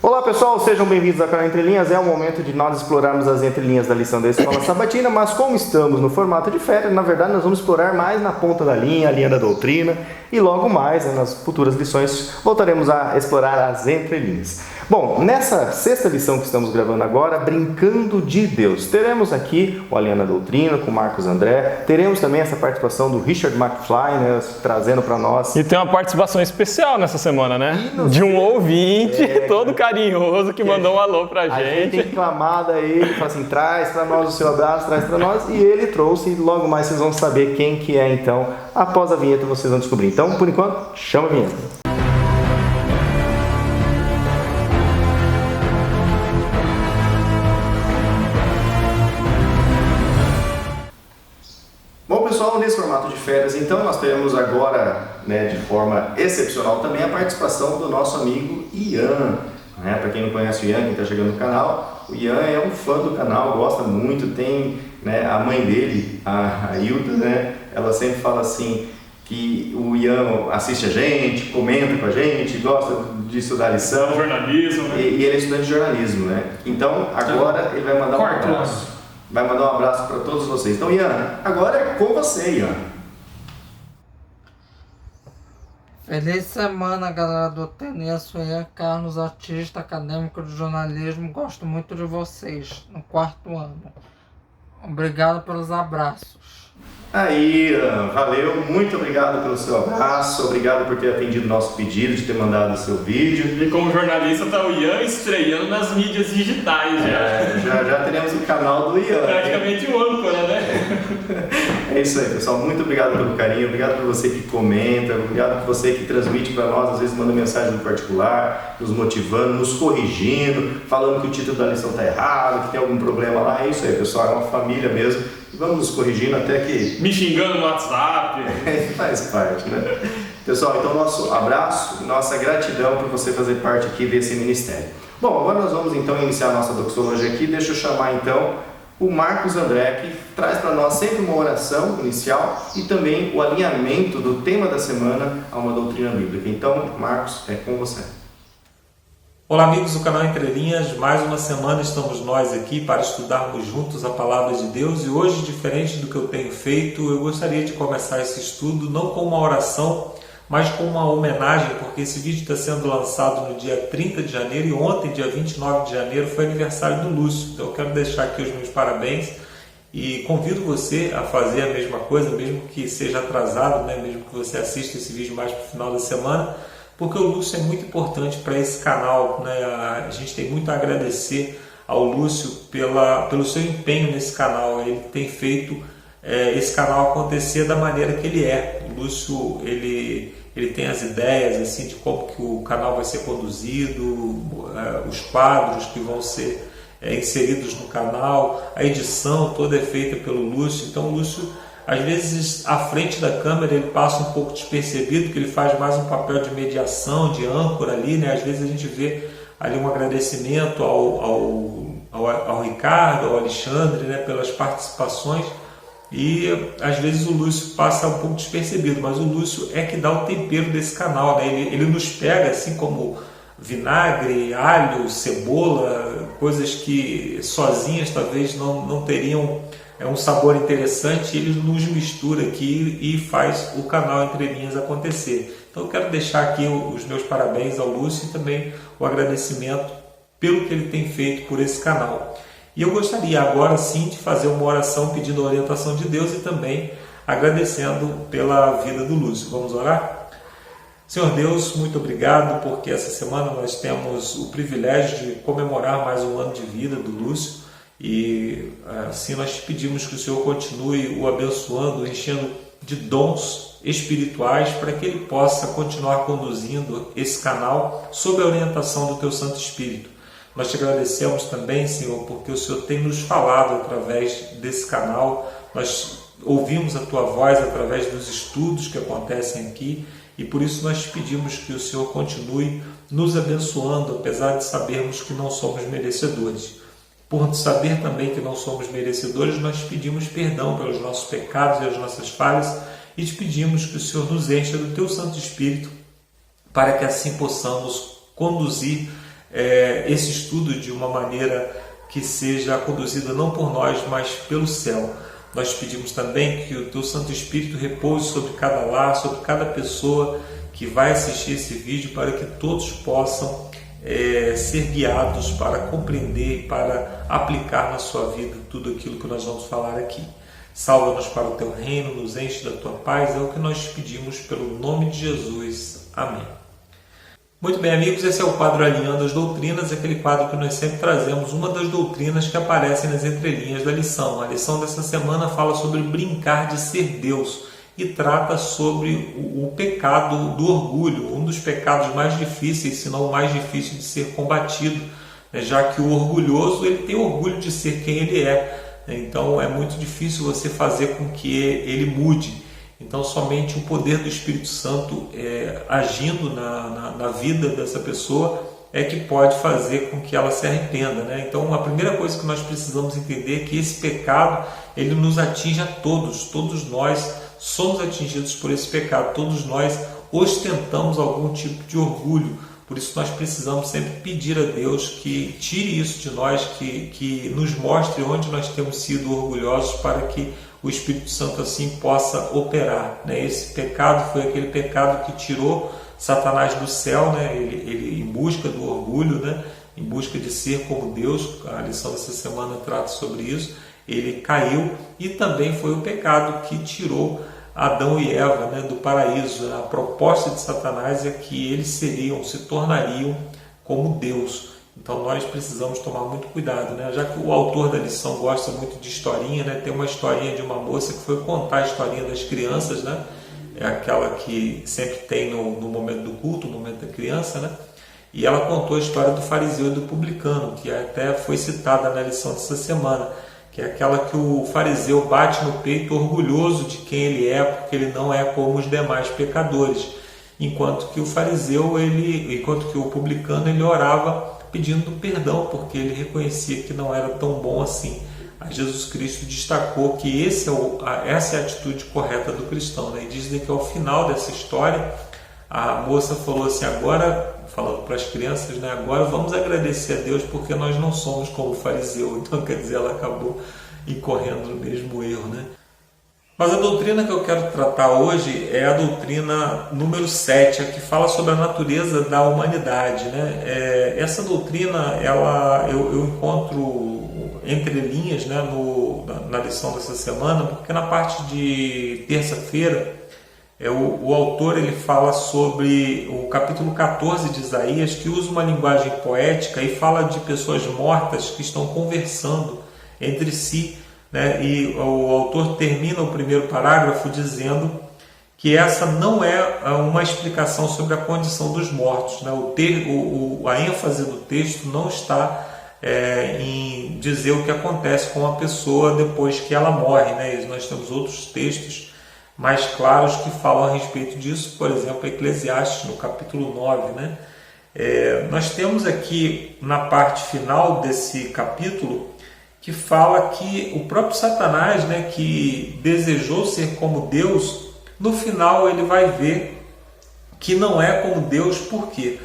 Olá pessoal, sejam bem-vindos ao canal Entre Linhas. É o momento de nós explorarmos as entrelinhas da lição da Escola Sabatina, mas como estamos no formato de férias, na verdade nós vamos explorar mais na ponta da linha, a linha da doutrina, e logo mais, nas futuras lições, voltaremos a explorar as entrelinhas. Bom, nessa sexta lição que estamos gravando agora, Brincando de Deus, teremos aqui o A Linha da Doutrina com Marcos André, teremos também essa participação do Richard McFly, né, trazendo para nós. E tem uma participação especial nessa semana, né? De um ouvinte todo carinhoso que mandou um alô pra gente. A gente tem clamado a ele, fala assim, traz para nós o seu abraço, traz para nós, e ele trouxe, e logo mais vocês vão saber quem que é então, após a vinheta vocês vão descobrir. Então, por enquanto, chama a vinheta. Bom pessoal, nesse formato de férias, então nós teremos agora, de forma excepcional também, a participação do nosso amigo Ian. Para quem não conhece o Ian, quem está chegando no canal, o Ian é um fã do canal, gosta muito, tem a mãe dele, a Hilda, ela sempre fala assim, que o Ian assiste a gente, comenta com a gente, gosta de estudar lição. Jornalismo, né? E ele é estudante de jornalismo, Então agora ele vai mandar um abraço. Vai mandar um abraço para todos vocês. Então, Ian, agora é com você, Ian. Feliz semana, galera do TNS. Sou Ian Carlos, artista acadêmico de jornalismo. Gosto muito de vocês no 4º ano. Obrigado pelos abraços. Aí, Ian, valeu. Muito obrigado pelo seu abraço. Obrigado por ter atendido o nosso pedido, de ter mandado o seu vídeo. E como jornalista, tá o Ian estreando nas mídias digitais já. Já teremos o canal do Ian. Praticamente um âncora, né? É isso aí, pessoal. Muito obrigado pelo carinho. Obrigado por você que comenta. Obrigado por você que transmite para nós. Às vezes manda mensagem no particular, nos motivando, nos corrigindo, falando que o título da lição está errado, que tem algum problema lá. É isso aí, pessoal. É uma família mesmo. Vamos nos corrigindo até que... Me xingando no WhatsApp. Faz parte, Pessoal, então nosso abraço, nossa gratidão por você fazer parte aqui desse ministério. Bom, agora nós vamos então iniciar a nossa doxologia aqui. Deixa eu chamar então o Marcos André, que traz para nós sempre uma oração inicial e também o alinhamento do tema da semana a uma doutrina bíblica. Então, Marcos, é com você. Olá amigos do canal Entre Linhas, mais uma semana estamos nós aqui para estudarmos juntos a Palavra de Deus e hoje, diferente do que eu tenho feito, eu gostaria de começar esse estudo não com uma oração, mas com uma homenagem, porque esse vídeo está sendo lançado no dia 30 de janeiro e ontem, dia 29 de janeiro, foi aniversário do Lúcio. Então eu quero deixar aqui os meus parabéns e convido você a fazer a mesma coisa, mesmo que seja atrasado, mesmo que você assista esse vídeo mais para o final da semana, porque o Lúcio é muito importante para esse canal, A gente tem muito a agradecer ao Lúcio pelo seu empenho nesse canal. Ele tem feito esse canal acontecer da maneira que ele é. O Lúcio, ele tem as ideias assim, de como que o canal vai ser conduzido, os quadros que vão ser inseridos no canal, a edição toda é feita pelo Lúcio. Então o Lúcio, às vezes, à frente da câmera, ele passa um pouco despercebido, porque ele faz mais um papel de mediação, de âncora ali, Às vezes a gente vê ali um agradecimento ao Ricardo, ao Alexandre, pelas participações, e às vezes o Lúcio passa um pouco despercebido, mas o Lúcio é que dá o tempero desse canal, Ele nos pega assim como vinagre, alho, cebola, coisas que sozinhas talvez não teriam um sabor interessante. Ele nos mistura aqui e faz o canal Entre Linhas acontecer. Então eu quero deixar aqui os meus parabéns ao Lúcio e também o agradecimento pelo que ele tem feito por esse canal. E eu gostaria agora sim de fazer uma oração pedindo a orientação de Deus e também agradecendo pela vida do Lúcio. Vamos orar? Senhor Deus, muito obrigado porque essa semana nós temos o privilégio de comemorar mais um ano de vida do Lúcio. E assim nós te pedimos que o Senhor continue o abençoando, enchendo de dons espirituais para que ele possa continuar conduzindo esse canal sob a orientação do Teu Santo Espírito. Nós te agradecemos também, Senhor, porque o Senhor tem nos falado através desse canal, nós ouvimos a Tua voz através dos estudos que acontecem aqui e por isso nós te pedimos que o Senhor continue nos abençoando, apesar de sabermos que não somos merecedores. Por saber também que não somos merecedores, nós te pedimos perdão pelos nossos pecados e as nossas falhas e te pedimos que o Senhor nos encha do Teu Santo Espírito para que assim possamos conduzir esse estudo de uma maneira que seja conduzida não por nós, mas pelo céu. Nós pedimos também que o Teu Santo Espírito repouse sobre cada lar, sobre cada pessoa que vai assistir esse vídeo, para que todos possam ser guiados para compreender e para aplicar na sua vida tudo aquilo que nós vamos falar aqui. Salva-nos para o Teu reino, nos enche da Tua paz, é o que nós pedimos pelo nome de Jesus. Amém. Muito bem, amigos, esse é o quadro Alinhando as Doutrinas, aquele quadro que nós sempre trazemos uma das doutrinas que aparecem nas entrelinhas da lição. A lição dessa semana fala sobre brincar de ser Deus e trata sobre o pecado do orgulho, um dos pecados mais difíceis, se não o mais difícil de ser combatido, já que o orgulhoso ele tem orgulho de ser quem ele é. Então é muito difícil você fazer com que ele mude. Então somente o poder do Espírito Santo agindo na vida dessa pessoa é que pode fazer com que ela se arrependa, né? Então a primeira coisa que nós precisamos entender é que esse pecado ele nos atinge a todos. Todos nós somos atingidos por esse pecado. Todos nós ostentamos algum tipo de orgulho. Por isso nós precisamos sempre pedir a Deus que tire isso de nós, que nos mostre onde nós temos sido orgulhosos, para que o Espírito Santo assim possa operar, né? Esse pecado foi aquele pecado que tirou Satanás do céu, né? Ele em busca do orgulho, né? Em busca de ser como Deus. A lição dessa semana trata sobre isso. Ele caiu, e também foi o pecado que tirou Adão e Eva, né, do paraíso. A proposta de Satanás é que eles se tornariam como Deus. Então nós precisamos tomar muito cuidado, né? Já que o autor da lição gosta muito de historinha, né? Tem uma historinha de uma moça que foi contar a historinha das crianças, né? É aquela que sempre tem no momento do culto, no momento da criança, né? E ela contou a história do fariseu e do publicano, que até foi citada na lição dessa semana, que é aquela que o fariseu bate no peito orgulhoso de quem ele é, porque ele não é como os demais pecadores, enquanto que o publicano ele orava pedindo perdão, porque ele reconhecia que não era tão bom assim. Aí Jesus Cristo destacou que essa é a atitude correta do cristão, né? E diz que ao final dessa história a moça falou assim, agora, falando para as crianças, né, agora vamos agradecer a Deus porque nós não somos como o fariseu. Então, quer dizer, ela acabou incorrendo no mesmo erro, né? Mas a doutrina que eu quero tratar hoje é a doutrina número 7, a que fala sobre a natureza da humanidade, né? Essa doutrina, eu encontro entre linhas, né, na lição dessa semana, porque na parte de terça-feira, o autor ele fala sobre o capítulo 14 de Isaías, que usa uma linguagem poética e fala de pessoas mortas que estão conversando entre si, né? E o autor termina o primeiro parágrafo dizendo que essa não é uma explicação sobre a condição dos mortos, né? A ênfase do texto não está em dizer o que acontece com a pessoa depois que ela morre, né? Nós temos outros textos mais claros que falam a respeito disso, por exemplo, Eclesiastes, no capítulo 9, né? Nós temos aqui, na parte final desse capítulo, que fala que o próprio Satanás, né, que desejou ser como Deus, no final ele vai ver que não é como Deus. Por quê?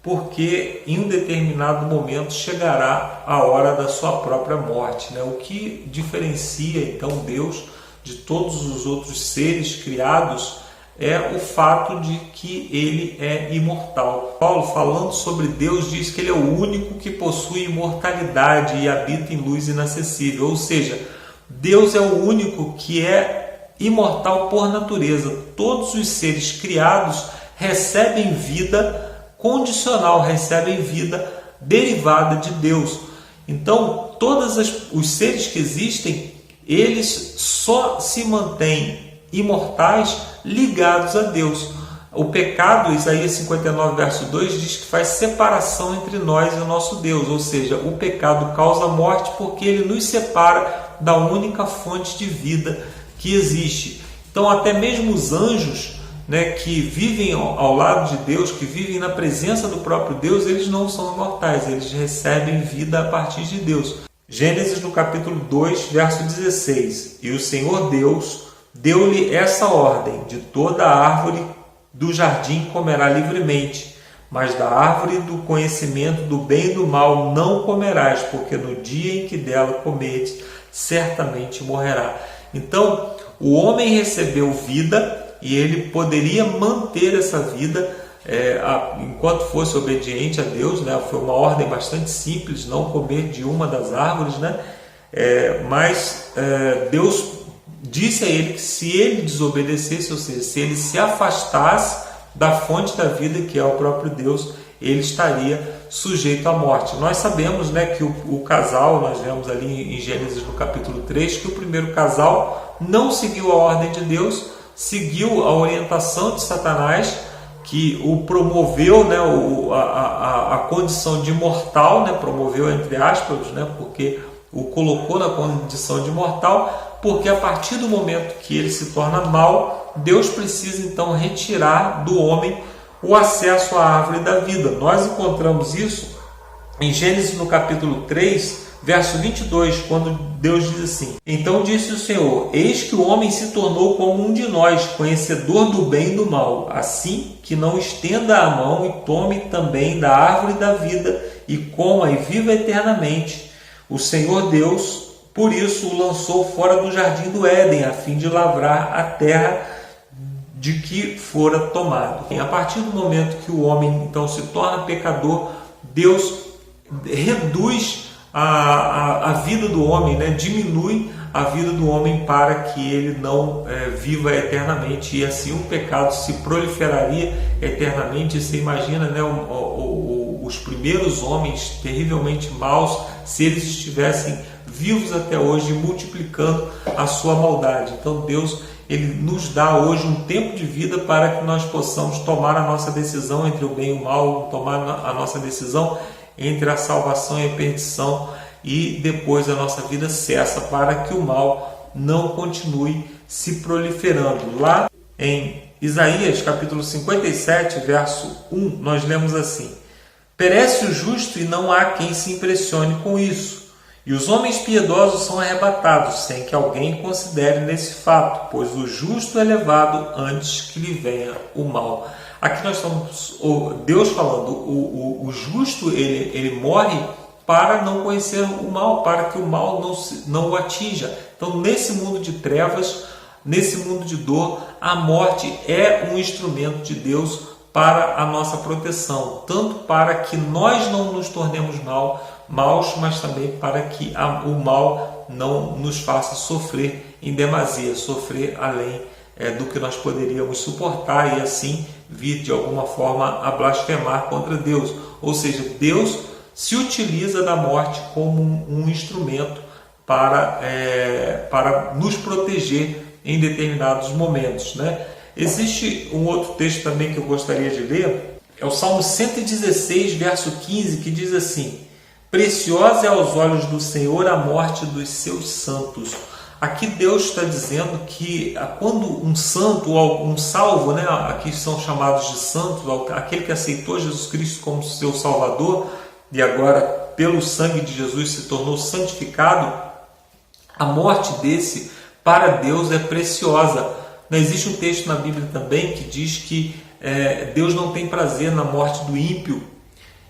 Porque em um determinado momento chegará a hora da sua própria morte, né? O que diferencia então Deus de todos os outros seres criados é o fato de que ele é imortal. Paulo, falando sobre Deus, diz que ele é o único que possui imortalidade e habita em luz inacessível. Ou seja, Deus é o único que é imortal por natureza. Todos os seres criados recebem vida condicional, recebem vida derivada de Deus. Então, todos os seres que existem, eles só se mantêm imortais ligados a Deus. O pecado, Isaías 59, verso 2, diz que faz separação entre nós e o nosso Deus, ou seja, o pecado causa morte porque ele nos separa da única fonte de vida que existe. Então, até mesmo os anjos, né, que vivem ao lado de Deus, que vivem na presença do próprio Deus, eles não são imortais, eles recebem vida a partir de Deus. Gênesis, no capítulo 2, verso 16: E o Senhor Deus deu-lhe essa ordem: de toda a árvore do jardim comerá livremente, mas da árvore do conhecimento do bem e do mal não comerás, porque no dia em que dela comeres, certamente morrerá. Então, o homem recebeu vida e ele poderia manter essa vida enquanto fosse obediente a Deus, né? Foi uma ordem bastante simples, não comer de uma das árvores, né? Mas Deus disse a ele que se ele desobedecesse, ou seja, se ele se afastasse da fonte da vida, que é o próprio Deus, ele estaria sujeito à morte. Nós sabemos, né, que o casal, nós vemos ali em Gênesis no capítulo 3, que o primeiro casal não seguiu a ordem de Deus, seguiu a orientação de Satanás, que o promoveu, né, a condição de mortal, né, promoveu entre aspas, né, porque o colocou na condição de mortal, porque a partir do momento que ele se torna mau, Deus precisa então retirar do homem o acesso à árvore da vida. Nós encontramos isso em Gênesis no capítulo 3, verso 22, quando Deus diz assim: então disse o Senhor, eis que o homem se tornou como um de nós, conhecedor do bem e do mal, assim que não estenda a mão e tome também da árvore da vida e coma e viva eternamente. O Senhor Deus, por isso, o lançou fora do jardim do Éden, a fim de lavrar a terra de que fora tomado. A partir do momento que o homem então se torna pecador, Deus reduz a vida do homem, né? Diminui a vida do homem para que ele não viva eternamente, e assim o pecado se proliferaria eternamente. Você imagina, né, os primeiros homens terrivelmente maus, se eles estivessem vivos até hoje, multiplicando a sua maldade. Então Deus, ele nos dá hoje um tempo de vida para que nós possamos tomar a nossa decisão entre o bem e o mal, tomar a nossa decisão entre a salvação e a perdição, e depois a nossa vida cessa para que o mal não continue se proliferando. Lá em Isaías capítulo 57, verso 1, nós lemos assim: perece o justo e não há quem se impressione com isso, e os homens piedosos são arrebatados, sem que alguém considere nesse fato, pois o justo é levado antes que lhe venha o mal. Aqui nós estamos, Deus falando, o justo ele morre para não conhecer o mal, para que o mal não o atinja. Então, nesse mundo de trevas, nesse mundo de dor, a morte é um instrumento de Deus para a nossa proteção, tanto para que nós não nos tornemos maus, mas também para que o mal não nos faça sofrer em demasia, sofrer além do que nós poderíamos suportar, e assim vir de alguma forma a blasfemar contra Deus. Ou seja, Deus se utiliza da morte como um instrumento para nos proteger em determinados momentos, né? Existe um outro texto também que eu gostaria de ler, é o Salmo 116, verso 15, que diz assim: preciosa é aos olhos do Senhor a morte dos seus santos. Aqui Deus está dizendo que quando um santo ou um salvo, né, aqui são chamados de santos, aquele que aceitou Jesus Cristo como seu Salvador e agora pelo sangue de Jesus se tornou santificado, a morte desse para Deus é preciosa. Existe um texto na Bíblia também que diz que Deus não tem prazer na morte do ímpio.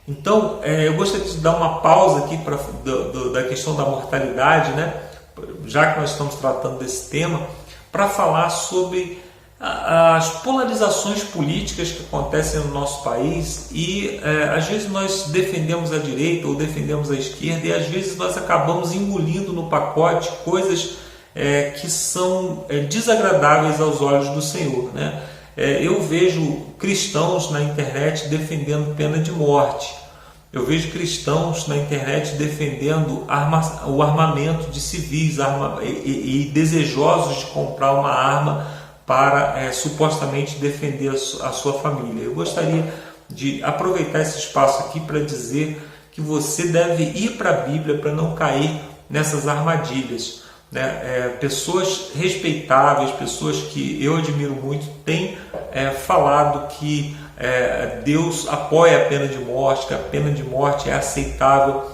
Então, eu gostaria de dar uma pausa aqui da questão da mortalidade, né? Já que nós estamos tratando desse tema, para falar sobre as polarizações políticas que acontecem no nosso país, e às vezes nós defendemos a direita ou defendemos a esquerda, e às vezes nós acabamos engolindo no pacote coisas que são desagradáveis aos olhos do Senhor, né? Eu vejo cristãos na internet defendendo pena de morte. Eu vejo cristãos na internet defendendo o armamento de civis e desejosos de comprar uma arma para supostamente defender a sua família. Eu gostaria de aproveitar esse espaço aqui para dizer que você deve ir para a Bíblia para não cair nessas armadilhas, né? Pessoas respeitáveis, pessoas que eu admiro muito, têm falado que Deus apoia a pena de morte, que a pena de morte é aceitável.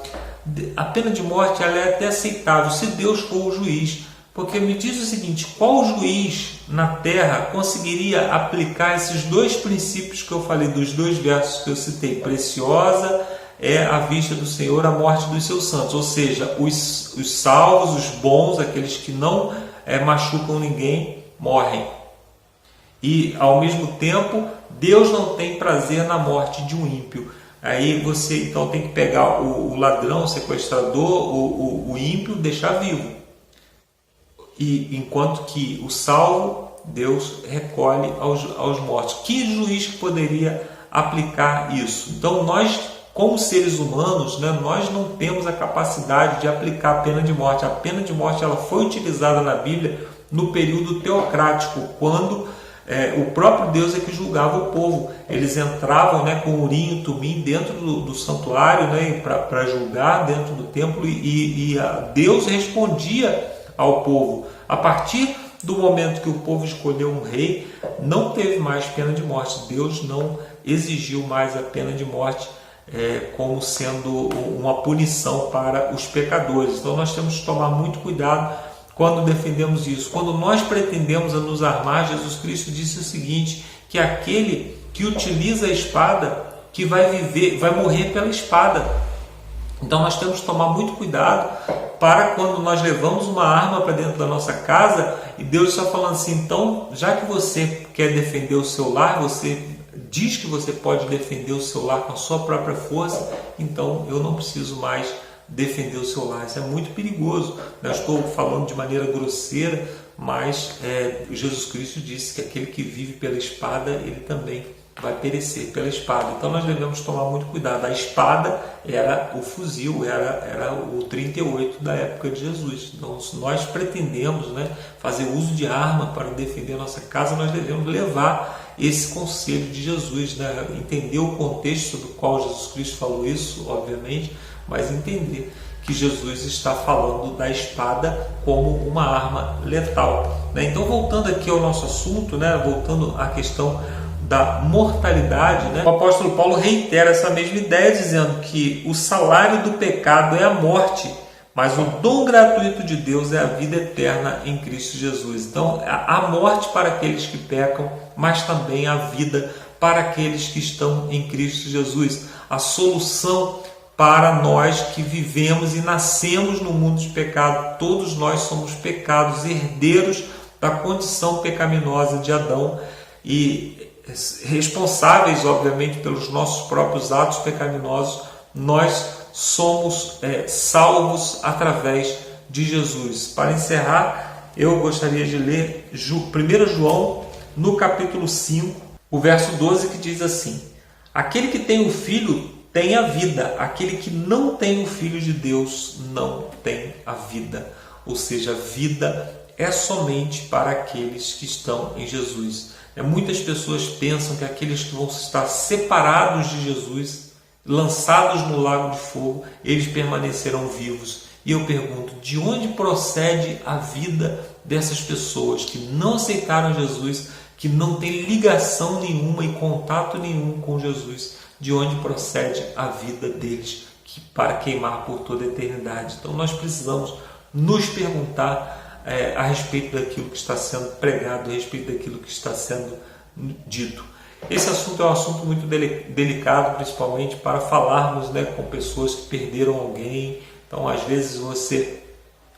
A pena de morte ela é até aceitável se Deus for o juiz. Porque me diz o seguinte, qual juiz na terra conseguiria aplicar esses dois princípios que eu falei, dos dois versos que eu citei? Preciosa é à vista do Senhor a morte dos seus santos, ou seja, os salvos, os bons, aqueles que não machucam ninguém, morrem. E ao mesmo tempo, Deus não tem prazer na morte de um ímpio. Aí você então tem que pegar o ladrão, o sequestrador, o ímpio, deixar vivo. E enquanto que o salvo, Deus recolhe aos mortos. Que juiz que poderia aplicar isso? Então nós, como seres humanos, né, nós não temos a capacidade de aplicar a pena de morte. A pena de morte ela foi utilizada na Bíblia no período teocrático, quando o próprio Deus é que julgava o povo. Eles entravam, né, com urim e tumim dentro do santuário, né, para julgar dentro do templo, e Deus respondia ao povo. A partir do momento que o povo escolheu um rei, não teve mais pena de morte. Deus não exigiu mais a pena de morte como sendo uma punição para os pecadores. Então nós temos que tomar muito cuidado quando defendemos isso. Quando nós pretendemos a nos armar, Jesus Cristo disse o seguinte, que aquele que utiliza a espada, que vai morrer pela espada. Então nós temos que tomar muito cuidado para quando nós levamos uma arma para dentro da nossa casa e Deus está falando assim, então já que você quer defender o seu lar, você diz que você pode defender o seu lar com a sua própria força, então eu não preciso mais defender o seu lar. Isso é muito perigoso. Eu estou falando de maneira grosseira, mas Jesus Cristo disse que aquele que vive pela espada, ele também vai perecer pela espada. Então nós devemos tomar muito cuidado. A espada era o fuzil, era o 38 da época de Jesus. Então se nós pretendemos, né, fazer uso de arma para defender a nossa casa, nós devemos levar esse conselho de Jesus, né? Entender o contexto do qual Jesus Cristo falou isso, obviamente, mas entender que Jesus está falando da espada como uma arma letal, né? Então voltando aqui ao nosso assunto, né, voltando à questão da mortalidade, né? O apóstolo Paulo reitera essa mesma ideia, dizendo que o salário do pecado é a morte, mas o dom gratuito de Deus é a vida eterna em Cristo Jesus. Então, a morte para aqueles que pecam, mas também a vida para aqueles que estão em Cristo Jesus. A solução para nós que vivemos e nascemos no mundo de pecado. Todos nós somos pecados, herdeiros da condição pecaminosa de Adão e responsáveis, obviamente, pelos nossos próprios atos pecaminosos. Nós somos salvos através de Jesus. Para encerrar, eu gostaria de ler 1 João, no capítulo 5, o verso 12, que diz assim: aquele que tem o Filho tem a vida, aquele que não tem o Filho de Deus não tem a vida. Ou seja, a vida é somente para aqueles que estão em Jesus. Muitas pessoas pensam que aqueles que vão estar separados de Jesus, lançados no lago de fogo, eles permanecerão vivos. E eu pergunto, de onde procede a vida dessas pessoas que não aceitaram Jesus, que não têm ligação nenhuma e contato nenhum com Jesus? De onde procede a vida deles para queimar por toda a eternidade? Então nós precisamos nos perguntar a respeito daquilo que está sendo pregado, a respeito daquilo que está sendo dito. Esse assunto é um assunto muito delicado, principalmente para falarmos, né, com pessoas que perderam alguém. Então, às vezes você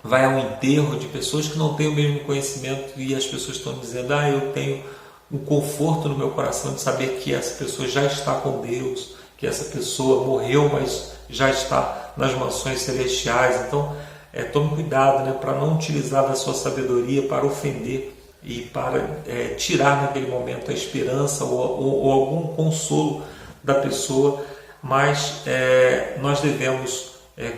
vai a um enterro de pessoas que não têm o mesmo conhecimento e as pessoas estão dizendo, eu tenho um conforto no meu coração de saber que essa pessoa já está com Deus, que essa pessoa morreu, mas já está nas mansões celestiais. Então, tome cuidado, né, para não utilizar da sua sabedoria para ofender e para tirar naquele momento a esperança ou algum consolo da pessoa, mas nós devemos,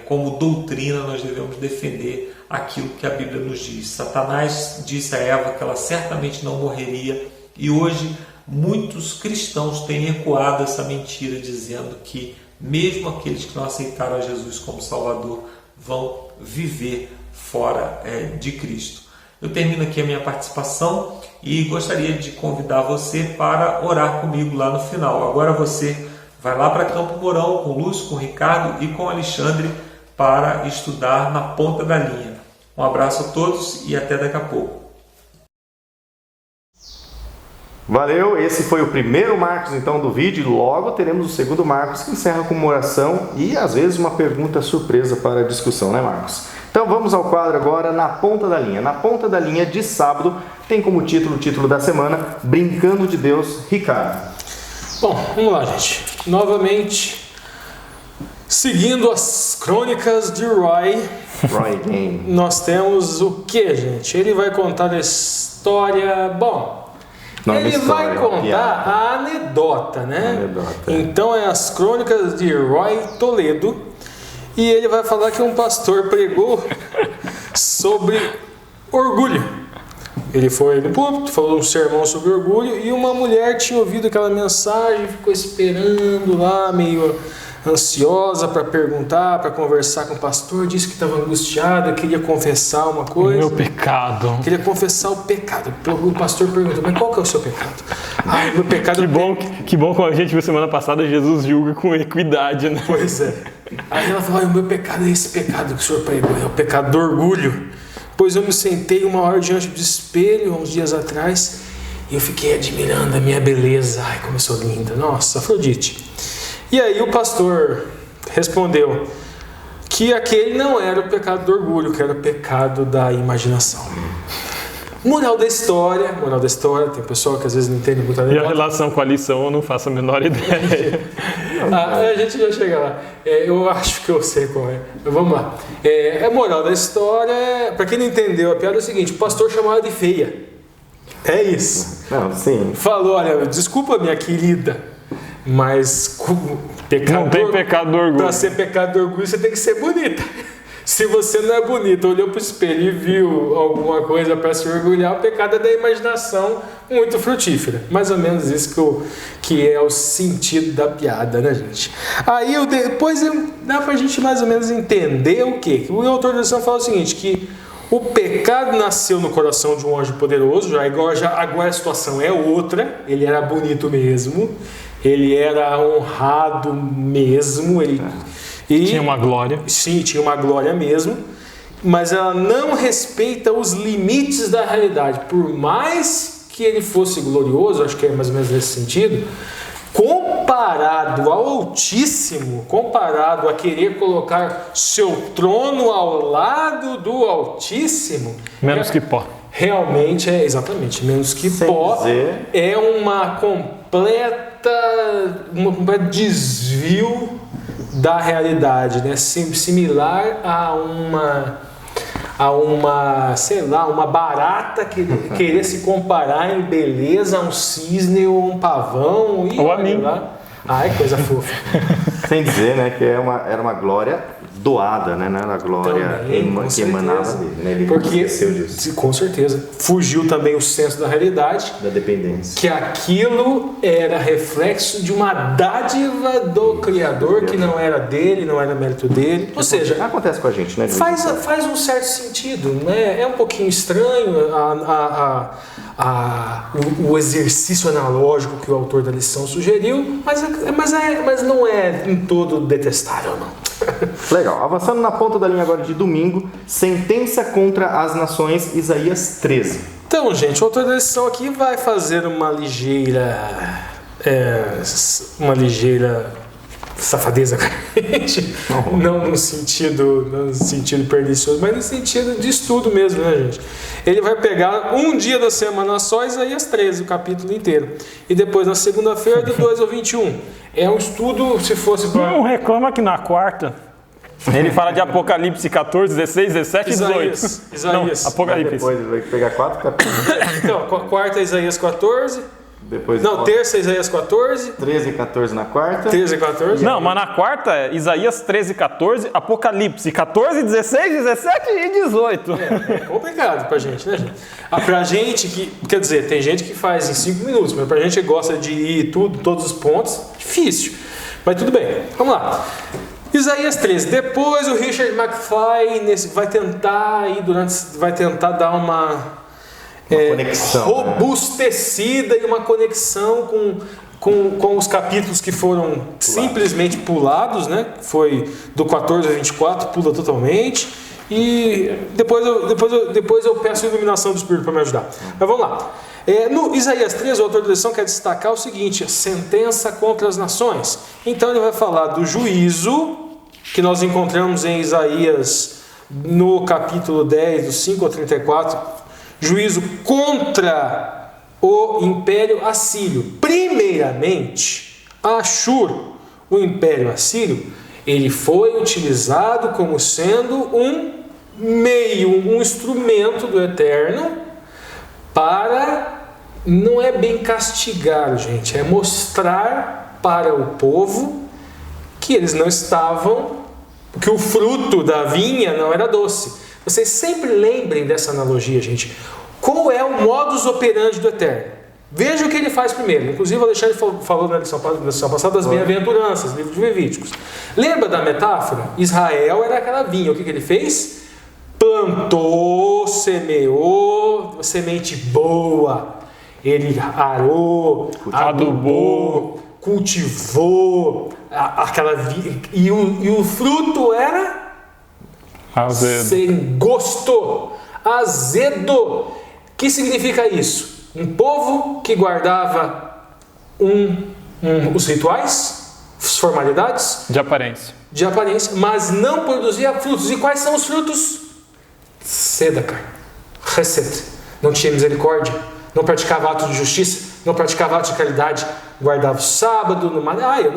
como doutrina, nós devemos defender aquilo que a Bíblia nos diz. Satanás disse a Eva que ela certamente não morreria, e hoje muitos cristãos têm ecoado essa mentira, dizendo que mesmo aqueles que não aceitaram a Jesus como Salvador vão viver fora de Cristo. Eu termino aqui a minha participação e gostaria de convidar você para orar comigo lá no final. Agora você vai lá para Campo Mourão com o Lúcio, com o Ricardo e com o Alexandre para estudar na ponta da linha. Um abraço a todos e até daqui a pouco. Valeu, esse foi o primeiro Marcos então do vídeo, e logo teremos o segundo Marcos, que encerra com uma oração e às vezes uma pergunta surpresa para a discussão, né, Marcos? Então vamos ao quadro agora, Na Ponta da Linha. Na Ponta da Linha de sábado tem como título, o título da semana, Brincando de Deus, Ricardo. Bom, vamos lá, gente. Novamente, seguindo as crônicas de Roy, nós temos o que, gente? Ele vai contar a história... Bom, ele vai contar a anedota, né? Anedota. Então é as crônicas de Roy Toledo, e ele vai falar que um pastor pregou sobre orgulho. Ele foi no púlpito, falou um sermão sobre orgulho, e uma mulher tinha ouvido aquela mensagem, ficou esperando lá, meio ansiosa para perguntar, para conversar com o pastor, disse que estava angustiada, queria confessar uma coisa. Meu pecado. Queria confessar o pecado. O pastor perguntou, mas qual que é o seu pecado? Ai, meu pecado... Que bom como a gente viu semana passada, Jesus julga com equidade, né? Pois é. Aí ela falou, o meu pecado é esse pecado que o senhor pregou, é o pecado do orgulho. Pois eu me sentei uma hora diante do espelho, uns dias atrás, e eu fiquei admirando a minha beleza. Ai, como eu sou linda. Nossa, Afrodite. E aí o pastor respondeu que aquele não era o pecado do orgulho, que era o pecado da imaginação. Moral da história, tem pessoal que às vezes não entende muito a E a relação com a lição eu não faço a menor ideia. A gente já chega lá. Eu acho que eu sei qual é. Mas vamos lá. A moral da história, para quem não entendeu a piada, é o seguinte: o pastor chamou ela de feia. É isso. Não, sim. Falou, olha, desculpa minha querida, mas Não tem pecado do orgulho. Para ser pecado do orgulho, você tem que ser bonita. Se você não é bonita, olhou para o espelho e viu alguma coisa para se orgulhar, o pecado é da imaginação muito frutífera. Mais ou menos isso que é o sentido da piada, né, gente? Aí depois dá para a gente mais ou menos entender o quê? O autor da lição fala o seguinte, que o pecado nasceu no coração de um anjo poderoso, agora a situação é outra, ele era bonito mesmo, ele era honrado mesmo, tinha uma glória. Sim, tinha uma glória mesmo, mas ela não respeita os limites da realidade. Por mais que ele fosse glorioso, acho que é mais ou menos nesse sentido, comparado ao Altíssimo, comparado a querer colocar seu trono ao lado do Altíssimo... Menos que pó. Realmente é, exatamente, menos que pó. É um completo desvio da realidade, né? Similar a uma, sei lá, uma barata querer se comparar em beleza a um cisne ou um pavão. Ou a mim. Lá. Ai, coisa fofa. Sem dizer, né, que era uma glória doada, né? Não era a glória que emanava dele, né? Ele esqueceu disso. Com certeza. Fugiu também o senso da realidade. Da dependência. Que aquilo era reflexo de uma dádiva do Criador, que não era dele, não era mérito dele. Ou seja, acontece com a gente, né? Faz um certo sentido, né? É um pouquinho estranho o exercício analógico que o autor da lição sugeriu, mas não é em todo detestável, não. Legal. Avançando na ponta da linha agora de domingo, sentença contra as nações, Isaías 13. Então, gente, o autor da lição aqui vai fazer uma ligeira safadeza, não no sentido pernicioso, mas no sentido de estudo mesmo, né, gente? Ele vai pegar um dia da semana só, Isaías 13, o capítulo inteiro, e depois na segunda-feira, de 2 ao 21. É um estudo, se fosse para... Não reclama que na quarta ele fala de Apocalipse 14, 16, 17 e 18. Isaías. Não, Apocalipse. Depois ele vai pegar 4 capítulos. Então, quarta é Isaías 14. Depois terça é Isaías 14. 13 e 14 na quarta. 13 e 14. Não, mas na quarta é Isaías 13 e 14, Apocalipse 14, 16, 17 e 18. É complicado pra gente, né, gente? Pra gente que... Quer dizer, tem gente que faz em 5 minutos, mas pra gente que gosta de ir todos os pontos, difícil. Mas tudo bem, vamos lá. Isaías 13. Depois o Richard McFly vai tentar dar uma conexão, robustecida, né? E uma conexão com os capítulos que foram simplesmente pulados, né? Foi do 14 ao 24, pula totalmente. E depois eu peço a iluminação do Espírito para me ajudar. Mas vamos lá. No Isaías 13, o autor da lição quer destacar o seguinte: a sentença contra as nações. Então ele vai falar do juízo, que nós encontramos em Isaías no capítulo 10, do 5 ao 34, juízo contra o Império Assírio. Primeiramente, Ashur, o Império Assírio, ele foi utilizado como sendo um meio, um instrumento do Eterno para, não é bem castigar, gente, é mostrar para o povo que eles não estavam, que o fruto da vinha não era doce. Vocês sempre lembrem dessa analogia, gente. Qual é o modus operandi do Eterno? Veja o que ele faz primeiro. Inclusive o Alexandre falou na lição passada das bem-aventuranças, livro de Levíticos. Lembra da metáfora? Israel era aquela vinha. O que ele fez? Plantou, semeou, semente boa. Ele arou, adubou, cultivou aquela vinha. E o fruto era azedo. Sem gosto, azedo. O que significa isso? Um povo que guardava os rituais, as formalidades de aparência, mas não produzia frutos. E quais são os frutos? Tzedakah, Chesed. Não tinha misericórdia, não praticava atos de justiça, não praticava atos de caridade, guardava o sábado, eu não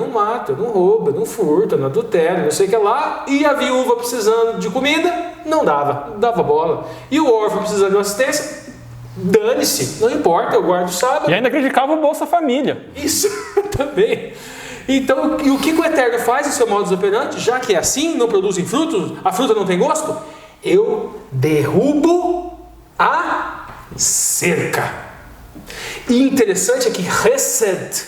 mato, eu não roubo, eu não furto, eu não adultero, não sei o que lá. E a viúva precisando de comida, não dava bola. E o órfão precisando de assistência, dane-se, não importa, eu guardo o sábado. E ainda criticava o Bolsa Família. Isso também. Então, e o que o Eterno faz em seu modus operandi? Já que é assim, não produzem frutos, a fruta não tem gosto, eu derrubo a cerca. E interessante é que Chesed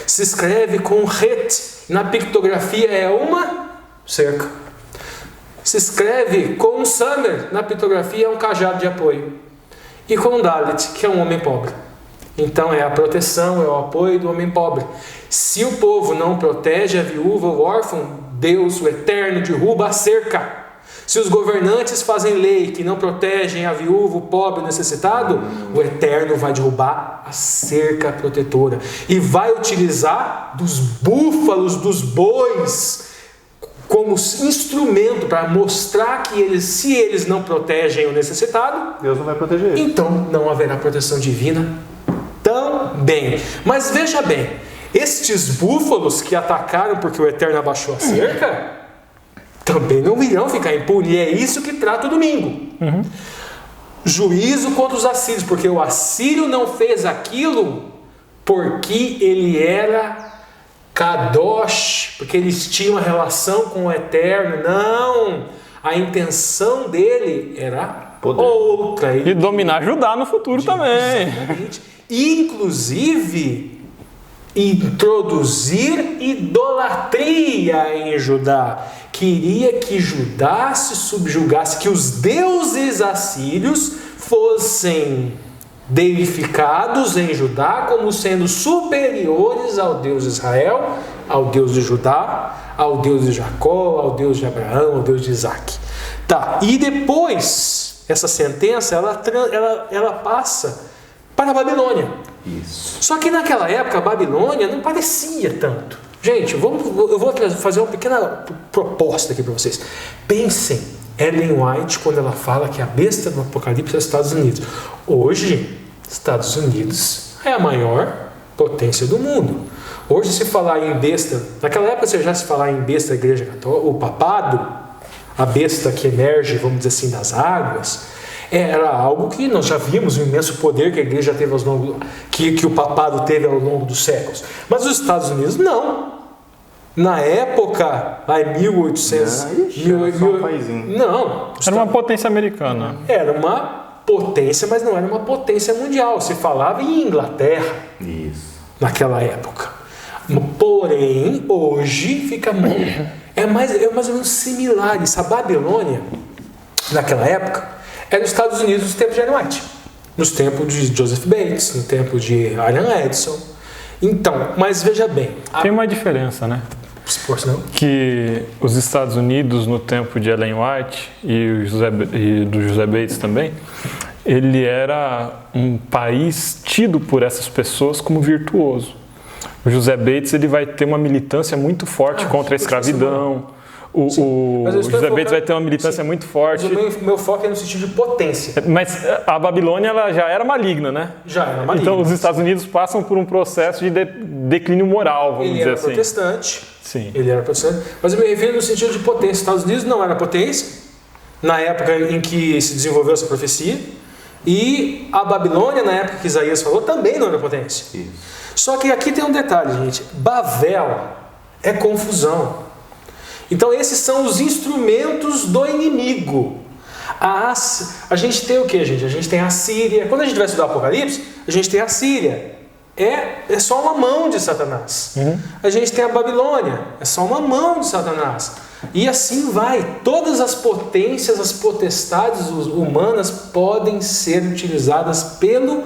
se escreve com Het. Na pictografia é uma cerca. Se escreve com Samer. Na pictografia é um cajado de apoio. E com Dalet, que é um homem pobre. Então é a proteção, é o apoio do homem pobre. Se o povo não protege a viúva, o órfão, Deus, o Eterno, derruba a cerca. Se os governantes fazem lei que não protegem a viúva, o pobre, o necessitado, o Eterno vai derrubar a cerca protetora. E vai utilizar dos búfalos, dos bois, como instrumento para mostrar que se eles não protegem o necessitado, Deus não vai proteger ele. Então não haverá proteção divina também. Mas veja bem, estes búfalos que atacaram porque o Eterno abaixou a cerca, também não irão ficar impunes. E é isso que trata o domingo. Juízo contra os assírios, porque o assírio não fez aquilo porque ele era Kadosh, porque eles tinham uma relação com o Eterno. Não, a intenção dele era poder. Outra. E dominar Judá no futuro também. Exatamente. Inclusive introduzir idolatria em Judá. Queria que Judá se subjugasse, que os deuses assírios fossem deificados em Judá como sendo superiores ao Deus de Israel, ao Deus de Judá, ao Deus de Jacó, ao Deus de Abraão, ao Deus de Isaac. Tá, e depois, essa sentença, ela passa para a Babilônia. Isso. Só que naquela época a Babilônia não parecia tanto. Gente, eu vou fazer uma pequena proposta aqui para vocês. Pensem, Ellen White, quando ela fala que a besta do Apocalipse é os Estados Unidos. Hoje, Estados Unidos é a maior potência do mundo. Hoje, se falar em besta, naquela época você já se falar em besta da Igreja Católica, o papado, a besta que emerge, vamos dizer assim, das águas, era algo que nós já vimos, o imenso poder que a igreja teve que o papado teve ao longo dos séculos. Mas os Estados Unidos não. Na época, lá em 1800... Não. Era uma potência americana. Era uma potência, mas não era uma potência mundial. Se falava em Inglaterra. Isso. Naquela época. Porém, hoje fica... É mais ou menos similar. Isso, a Babilônia, naquela época, era os Estados Unidos nos tempos de Ellen White, nos tempos de Joseph Bates, no tempo de Arian Edson. Então, mas veja bem... Tem uma diferença, né? que os Estados Unidos, no tempo de Ellen White e do José Bates também, ele era um país tido por essas pessoas como virtuoso. O José Bates ele vai ter uma militância muito forte contra a escravidão. O José Bates vai ter uma militância muito forte. O meu foco é no sentido de potência. Mas a Babilônia ela já era maligna, né? Já era maligna. Então os Estados Unidos passam por um processo de declínio moral, vamos dizer assim. Ele era protestante. Sim. Ele era protestante. Mas eu me refiro no sentido de potência. Os Estados Unidos não era potência na época em que se desenvolveu essa profecia. E a Babilônia, na época que Isaías falou, também não era potência. Isso. Só que aqui tem um detalhe, gente. Bavel é confusão. Então esses são os instrumentos do inimigo. A gente tem o que, gente? A gente tem a Síria. Quando a gente vai estudar Apocalipse, a gente tem a Síria. É só uma mão de Satanás. A gente tem a Babilônia. É só uma mão de Satanás. E assim vai. Todas as potências, as potestades humanas podem ser utilizadas pelo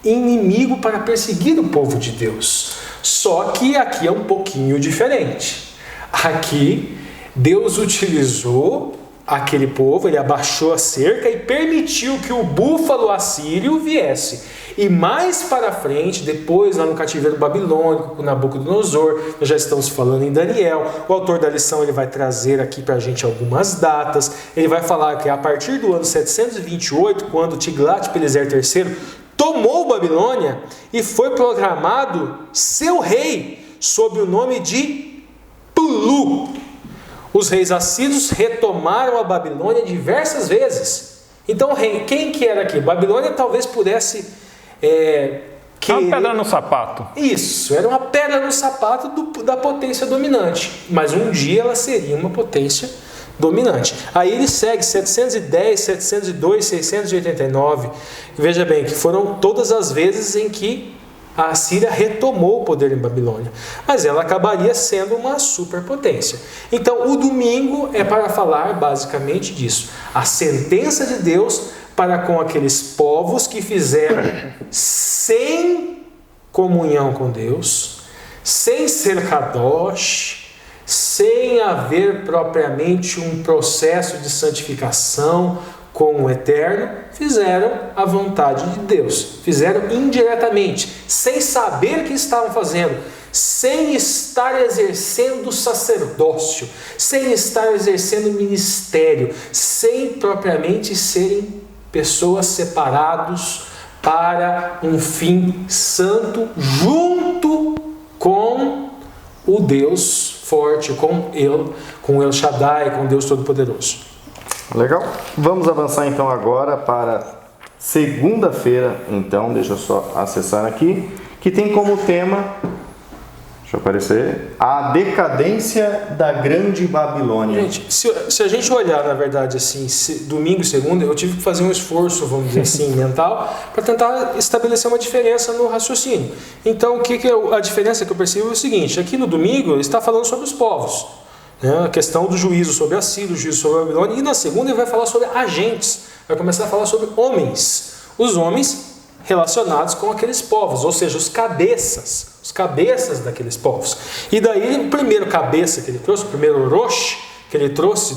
inimigo para perseguir o povo de Deus. Só que aqui é um pouquinho diferente. Aqui, Deus utilizou aquele povo, ele abaixou a cerca e permitiu que o búfalo assírio viesse. E mais para frente, depois lá no cativeiro babilônico, com Nabucodonosor, nós já estamos falando em Daniel, o autor da lição ele vai trazer aqui para a gente algumas datas. Ele vai falar que a partir do ano 728, quando Tiglat-Pileser III tomou Babilônia e foi proclamado seu rei sob o nome de Pulu. Os reis assírios retomaram a Babilônia diversas vezes. Então, quem que era aqui? Babilônia talvez pudesse uma pedra no sapato. Isso, era uma pedra no sapato da potência dominante. Mas um dia ela seria uma potência dominante. Aí ele segue 710, 702, 689. Veja bem que foram todas as vezes em que a Síria retomou o poder em Babilônia, mas ela acabaria sendo uma superpotência. Então o domingo é para falar basicamente disso, a sentença de Deus para com aqueles povos que fizeram sem comunhão com Deus, sem ser kadosh, sem haver propriamente um processo de santificação com o Eterno, fizeram a vontade de Deus, fizeram indiretamente, sem saber o que estavam fazendo, sem estar exercendo sacerdócio, sem estar exercendo ministério, sem propriamente serem pessoas separados para um fim santo, junto com o Deus forte, com El Shaddai, com Deus Todo-Poderoso. Legal. Vamos avançar então agora para segunda-feira, então, deixa eu só acessar aqui, que tem como tema, deixa eu aparecer, a decadência da grande Babilônia. Gente, se a gente olhar, na verdade, assim, domingo e segunda, eu tive que fazer um esforço, vamos dizer assim, mental, para tentar estabelecer uma diferença no raciocínio. Então, o que é a diferença que eu percebo é o seguinte, aqui no domingo ele está falando sobre os povos, a questão do juízo sobre a Síria, o juízo sobre a Babilônia, e na segunda ele vai falar sobre agentes, vai começar a falar sobre homens, os homens relacionados com aqueles povos, ou seja, os cabeças daqueles povos. E daí o primeiro cabeça que ele trouxe, o primeiro Rosh que ele trouxe,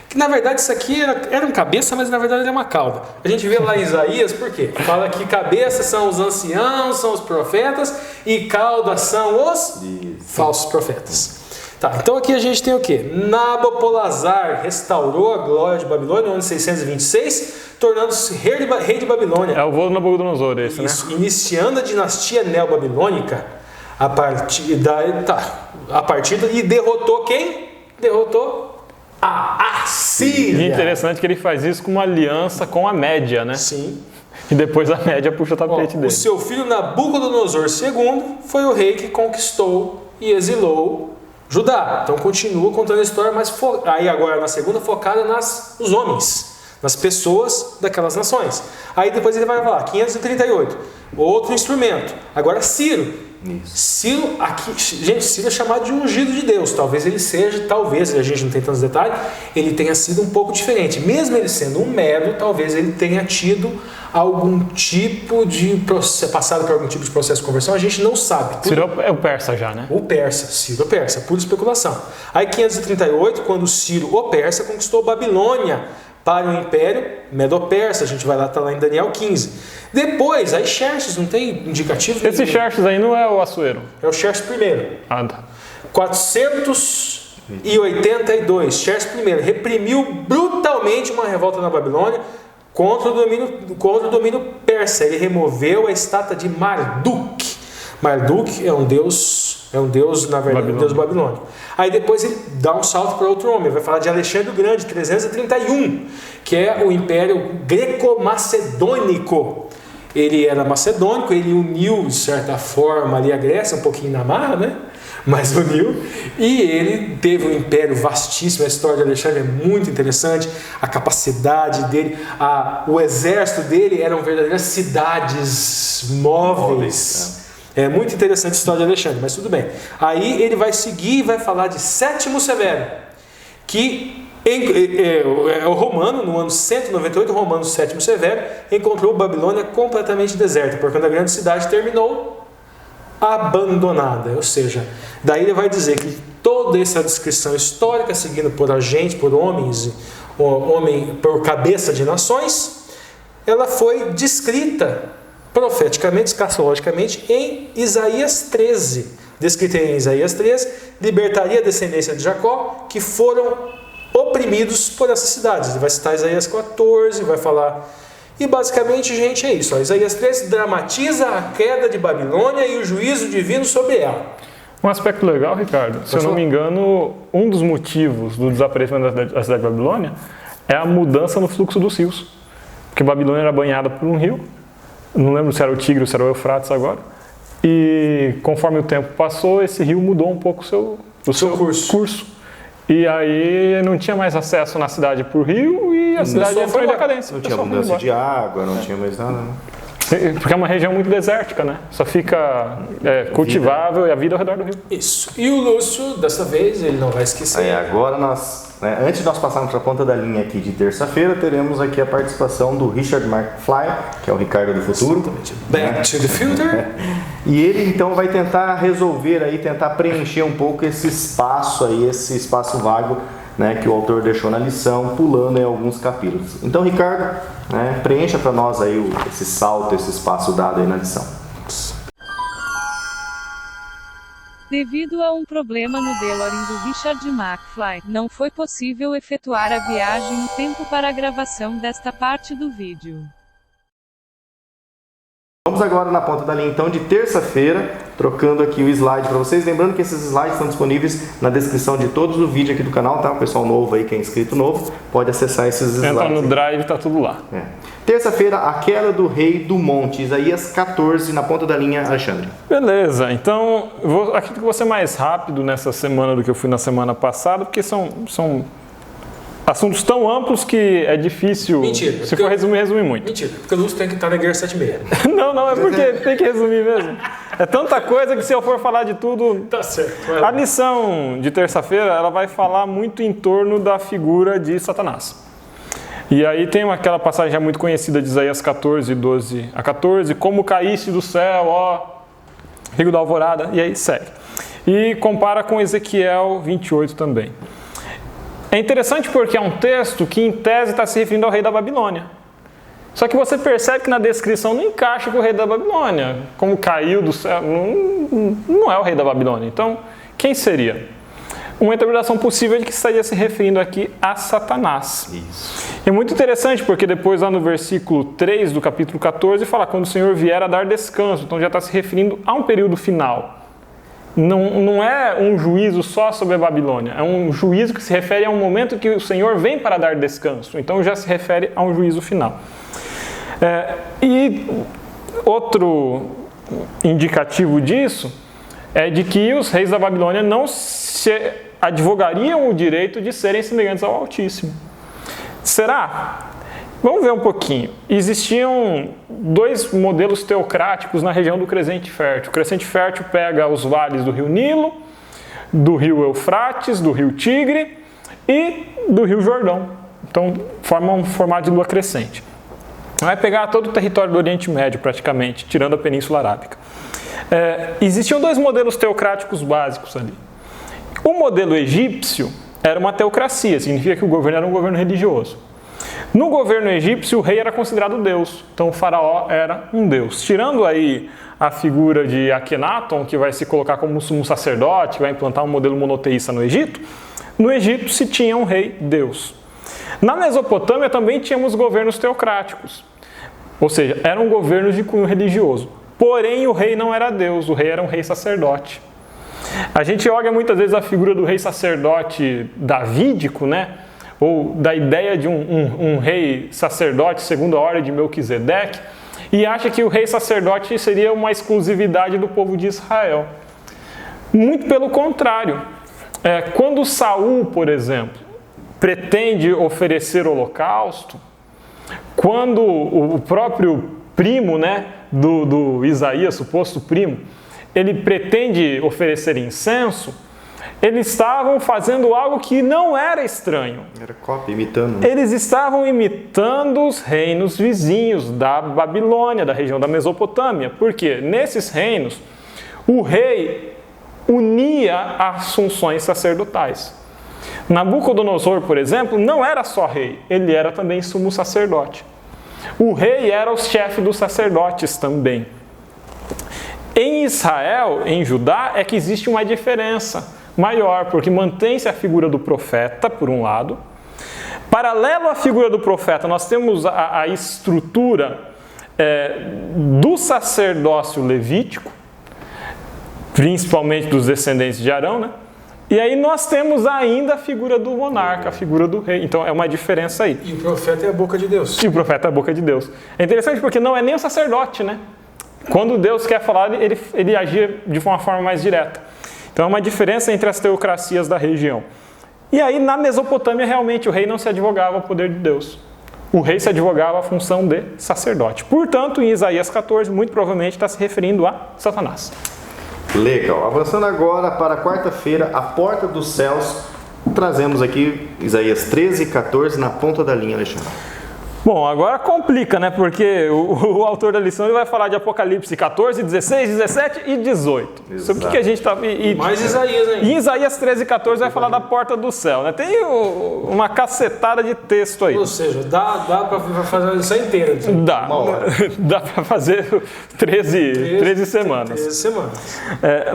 que na verdade isso aqui era um cabeça, mas na verdade era uma cauda. A gente vê lá em Isaías, por quê? Fala que cabeça são os anciãos, são os profetas, e cauda são os falsos profetas. Tá, então aqui a gente tem o que? Nabopolassar restaurou a glória de Babilônia no ano 626, tornando-se rei de Babilônia. É o vô do Nabucodonosor esse, isso, né? Iniciando a dinastia neobabilônica a partir e derrotou quem? Derrotou a Assíria. E interessante que ele faz isso com uma aliança com a Média, né? Sim. E depois a Média puxa o tapete dele. O seu filho Nabucodonosor II foi o rei que conquistou e exilou Judá. Então continua contando a história, mas aí agora na segunda focada nos homens, nas pessoas daquelas nações. Aí depois ele vai falar, 538, outro instrumento. Agora Ciro, Isso. Ciro, aqui, gente, Ciro é chamado de ungido de Deus. Talvez ele seja, talvez, a gente não tem tantos detalhes, ele tenha sido um pouco diferente. Mesmo ele sendo um Medo, talvez ele tenha tido algum tipo de processo, passado por algum tipo de processo de conversão, a gente não sabe. Ciro é o persa já, né? O persa, Ciro é persa, pura especulação. Aí 538, quando Ciro, o persa, conquistou Babilônia para o Império Medo-Persa, a gente vai lá, tá lá em Daniel 15. Depois, aí Xerxes, não tem indicativo? Esse Xerxes aí não é o Assuero. É o Xerxes I. Ah, tá. 482, Xerxes I reprimiu brutalmente uma revolta na Babilônia contra o domínio persa. Ele removeu a estátua de Marduk. Marduk é um deus, na verdade, um deus babilônico. Aí depois ele dá um salto para outro homem, vai falar de Alexandre o Grande, 331, que é o Império Greco-Macedônico. Ele era macedônico, ele uniu, de certa forma, ali a Grécia, um pouquinho na marra, né? Mas uniu, e ele teve um império vastíssimo. A história de Alexandre é muito interessante, a capacidade dele, o exército dele eram verdadeiras cidades móveis. É muito interessante a história de Alexandre, mas tudo bem. Aí ele vai seguir e vai falar de Sétimo Severo, que o romano, no ano 198, o romano Sétimo Severo encontrou Babilônia completamente deserta, porque quando a grande cidade terminou, abandonada. Ou seja, daí ele vai dizer que toda essa descrição histórica, seguindo por agentes, por homens, por cabeça de nações, ela foi descrita profeticamente, escatologicamente, em Isaías 13. Descrita em Isaías 13, libertaria a descendência de Jacó, que foram oprimidos por essas cidades. Ele vai citar Isaías 14, vai falar... E basicamente, gente, é isso. Isaías 13 dramatiza a queda de Babilônia e o juízo divino sobre ela. Um aspecto legal, Ricardo, se eu não me engano, um dos motivos do desaparecimento da cidade de Babilônia é a mudança no fluxo dos rios. Porque Babilônia era banhada por um rio, não lembro se era o Tigre ou se era o Eufrates agora, e conforme o tempo passou, esse rio mudou um pouco o seu curso. E aí não tinha mais acesso na cidade por rio e a cidade entrou em decadência. Não tinha mudança de água, não tinha mais nada, né? Porque é uma região muito desértica, né? Só fica cultivável e a vida ao redor do rio. Isso. E o Lúcio, dessa vez, ele não vai esquecer. Agora nós, antes de nós passarmos para a ponta da linha aqui de terça-feira, teremos aqui a participação do Richard McFly, que é o Ricardo do futuro. Back to the future. E ele então vai tentar resolver aí, tentar preencher um pouco esse espaço aí, esse espaço vago, né, que o autor deixou na lição, pulando em alguns capítulos. Então, Ricardo, preencha para nós aí esse salto, esse espaço dado aí na lição. Devido a um problema no DeLorean do Richard McFly, não foi possível efetuar a viagem no tempo para a gravação desta parte do vídeo. Vamos agora na ponta da linha então de terça-feira, trocando aqui o slide para vocês. Lembrando que esses slides estão disponíveis na descrição de todos os vídeos aqui do canal, tá? O pessoal novo aí, quem é inscrito novo, pode acessar esses slides. Entra no Drive, tá tudo lá. Terça-feira, a queda do rei do monte, Isaías 14, na ponta da linha, Alexandre. Beleza, então acredito que vou ser mais rápido nessa semana do que eu fui na semana passada, porque são assuntos tão amplos que é difícil. Mentira. Se for resumir muito. Mentira, porque o Lúcio tem que estar na guerra 7,6. Não, é porque tem que resumir mesmo. É tanta coisa que se eu for falar de tudo... Tá certo. A lição de terça-feira, ela vai falar muito em torno da figura de Satanás. E aí tem aquela passagem já muito conhecida de Isaías 14, 12 a 14, como caíste do céu, ó, filho da alvorada, e aí segue. E compara com Ezequiel 28 também. É interessante porque é um texto que, em tese, está se referindo ao rei da Babilônia. Só que você percebe que na descrição não encaixa com o rei da Babilônia. Como caiu do céu, não é o rei da Babilônia. Então, quem seria? Uma interpretação possível é de que estaria se referindo aqui a Satanás. Isso. É muito interessante porque depois lá no versículo 3 do capítulo 14 fala quando o Senhor vier a dar descanso. Então já está se referindo a um período final. Não é um juízo só sobre a Babilônia, é um juízo que se refere a um momento que o Senhor vem para dar descanso. Então já se refere a um juízo final. E outro indicativo disso é de que os reis da Babilônia não se advogariam o direito de serem semelhantes ao Altíssimo. Será? vamos ver um pouquinho. Existiam 2 modelos teocráticos na região do Crescente Fértil. O Crescente Fértil pega os vales do rio Nilo, do rio Eufrates, do rio Tigre e do rio Jordão. Então, forma um formato de lua crescente. Vai pegar todo o território do Oriente Médio, praticamente, tirando a Península Arábica. Existiam 2 modelos teocráticos básicos ali. O modelo egípcio era uma teocracia, significa que o governo era um governo religioso. No governo egípcio, o rei era considerado Deus, então o faraó era um Deus. Tirando aí a figura de Akhenaton, que vai se colocar como sumo sacerdote, vai implantar um modelo monoteísta no Egito se tinha um rei Deus. Na Mesopotâmia também tínhamos governos teocráticos, ou seja, eram governos de cunho religioso. Porém, o rei não era Deus, o rei era um rei sacerdote. A gente olha muitas vezes a figura do rei sacerdote davídico, né? Ou da ideia de um rei sacerdote segundo a ordem de Melquisedeque, e acha que o rei sacerdote seria uma exclusividade do povo de Israel. Muito pelo contrário. Quando Saul, por exemplo, pretende oferecer holocausto, quando o próprio primo, né, do Isaías, suposto primo, ele pretende oferecer incenso, eles estavam fazendo algo que não era estranho. Era cópia, imitando. Eles estavam imitando os reinos vizinhos da Babilônia, da região da Mesopotâmia. Porque nesses reinos, o rei unia as funções sacerdotais. Nabucodonosor, por exemplo, não era só rei, ele era também sumo sacerdote. O rei era o chefe dos sacerdotes também. Em Israel, em Judá, é que existe uma diferença maior, porque mantém-se a figura do profeta, por um lado. Paralelo à figura do profeta, nós temos a estrutura do sacerdócio levítico, principalmente dos descendentes de Arão, né? E aí nós temos ainda a figura do monarca, a figura do rei. Então é uma diferença aí. E o profeta é a boca de Deus. E o profeta é a boca de Deus. É interessante porque não é nem o sacerdote, né? Quando Deus quer falar, ele agia de uma forma mais direta. Então é uma diferença entre as teocracias da região. E aí na Mesopotâmia realmente o rei não se advogava ao poder de Deus. O rei se advogava à função de sacerdote. Portanto, em Isaías 14, muito provavelmente está se referindo a Satanás. Legal. Avançando agora para a quarta-feira, a porta dos céus. Trazemos aqui Isaías 13 e 14 na ponta da linha, Alexandre. Bom, agora complica, né? Porque o autor da lição ele vai falar de Apocalipse 14, 16, 17 e 18. Exato. Sobre o que a gente está... Mais Isaías ainda. E Isaías 13 e 14 vai falar da porta do céu, né? Tem uma cacetada de texto aí. Ou seja, dá para fazer a lição inteira. Então. Dá. Dá para fazer 13 semanas. 13 semanas.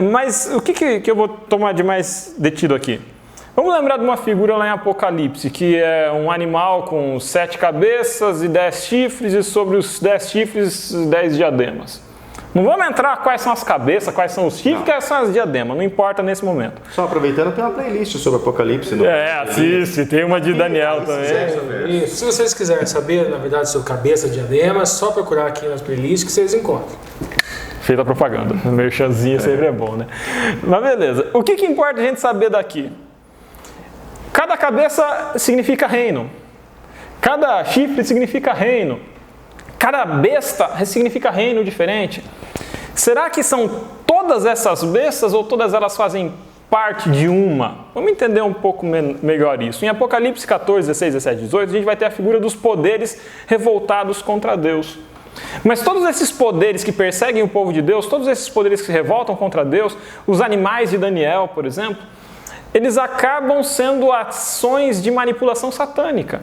Mas o que eu vou tomar de mais detido aqui? Vamos lembrar de uma figura lá em Apocalipse, que é um animal com 7 cabeças e 10 chifres, e sobre os 10 chifres, 10 diademas. Não vamos entrar quais são as cabeças, quais são os chifres, quais são as diademas, não importa nesse momento. Só aproveitando, tem uma playlist sobre Apocalipse. Assiste, tem uma de Daniel também. Isso. Se vocês quiserem saber, na verdade, sobre cabeça, diadema, é só procurar aqui nas playlists que vocês encontram. Feita a propaganda, merchanzinho sempre é bom, né? Mas beleza, o que importa a gente saber daqui? Cada cabeça significa reino. Cada chifre significa reino. Cada besta significa reino diferente. Será que são todas essas bestas ou todas elas fazem parte de uma? Vamos entender um pouco melhor isso. Em Apocalipse 14, 16, 17, 18, a gente vai ter a figura dos poderes revoltados contra Deus. Mas todos esses poderes que perseguem o povo de Deus, todos esses poderes que se revoltam contra Deus, os animais de Daniel, por exemplo, eles acabam sendo ações de manipulação satânica.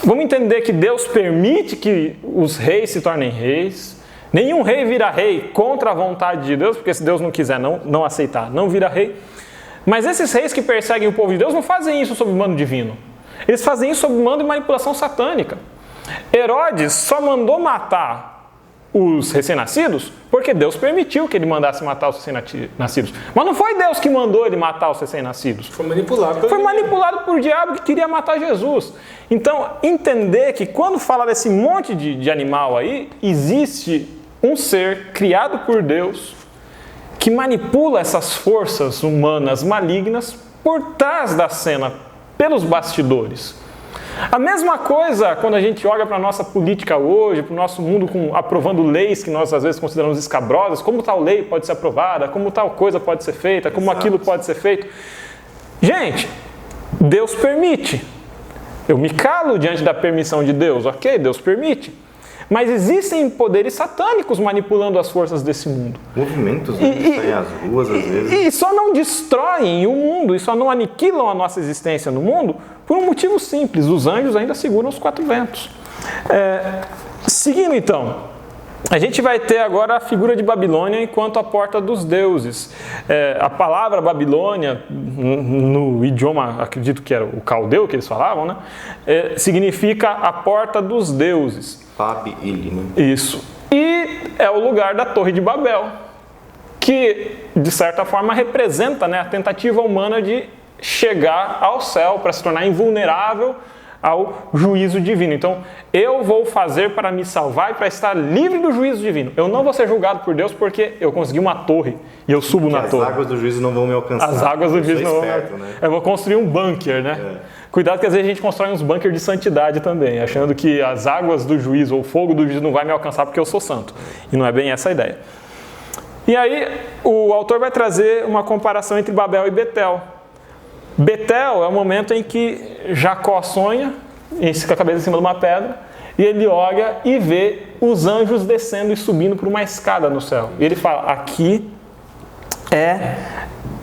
Vamos entender que Deus permite que os reis se tornem reis. Nenhum rei vira rei contra a vontade de Deus, porque se Deus não quiser não aceitar, não vira rei. Mas esses reis que perseguem o povo de Deus não fazem isso sob mando divino. Eles fazem isso sob mando de manipulação satânica. Herodes só mandou matar os recém-nascidos porque Deus permitiu que ele mandasse matar os recém-nascidos. Mas não foi Deus que mandou ele matar os recém-nascidos. Foi manipulado. Foi manipulado por diabo que queria matar Jesus. Então, entender que quando fala desse monte de animal aí, existe um ser criado por Deus que manipula essas forças humanas malignas por trás da cena, pelos bastidores. A mesma coisa quando a gente olha para a nossa política hoje, para o nosso mundo aprovando leis que nós às vezes consideramos escabrosas, como tal lei pode ser aprovada, como tal coisa pode ser feita, como aquilo pode ser feito. Gente, Deus permite. Eu me calo diante da permissão de Deus, ok? Deus permite. Mas existem poderes satânicos manipulando as forças desse mundo. Movimentos, né? Saem às ruas às vezes. E só não destroem o mundo, e só não aniquilam a nossa existência no mundo por um motivo simples. Os anjos ainda seguram os 4 ventos. Seguindo então, a gente vai ter agora a figura de Babilônia enquanto a porta dos deuses. A palavra Babilônia, no idioma, acredito que era o caldeu que eles falavam, né? Significa a porta dos deuses. Pab-ili, né? Isso. E é o lugar da Torre de Babel, que de certa forma representa, né, a tentativa humana de chegar ao céu para se tornar invulnerável ao juízo divino. Então, eu vou fazer para me salvar e para estar livre do juízo divino. Eu não vou ser julgado por Deus porque eu consegui uma torre e eu subo na torre. As águas do juízo não vão me alcançar. As águas do juízo não vão me alcançar. Né? Eu vou construir um bunker, né? Cuidado que às vezes a gente constrói uns bunkers de santidade também, achando que as águas do juízo ou o fogo do juízo não vai me alcançar porque eu sou santo. E não é bem essa a ideia. E aí, o autor vai trazer uma comparação entre Babel e Betel. Betel é o momento em que Jacó sonha, com a cabeça em cima de uma pedra, e ele olha e vê os anjos descendo e subindo por uma escada no céu. E ele fala, aqui é...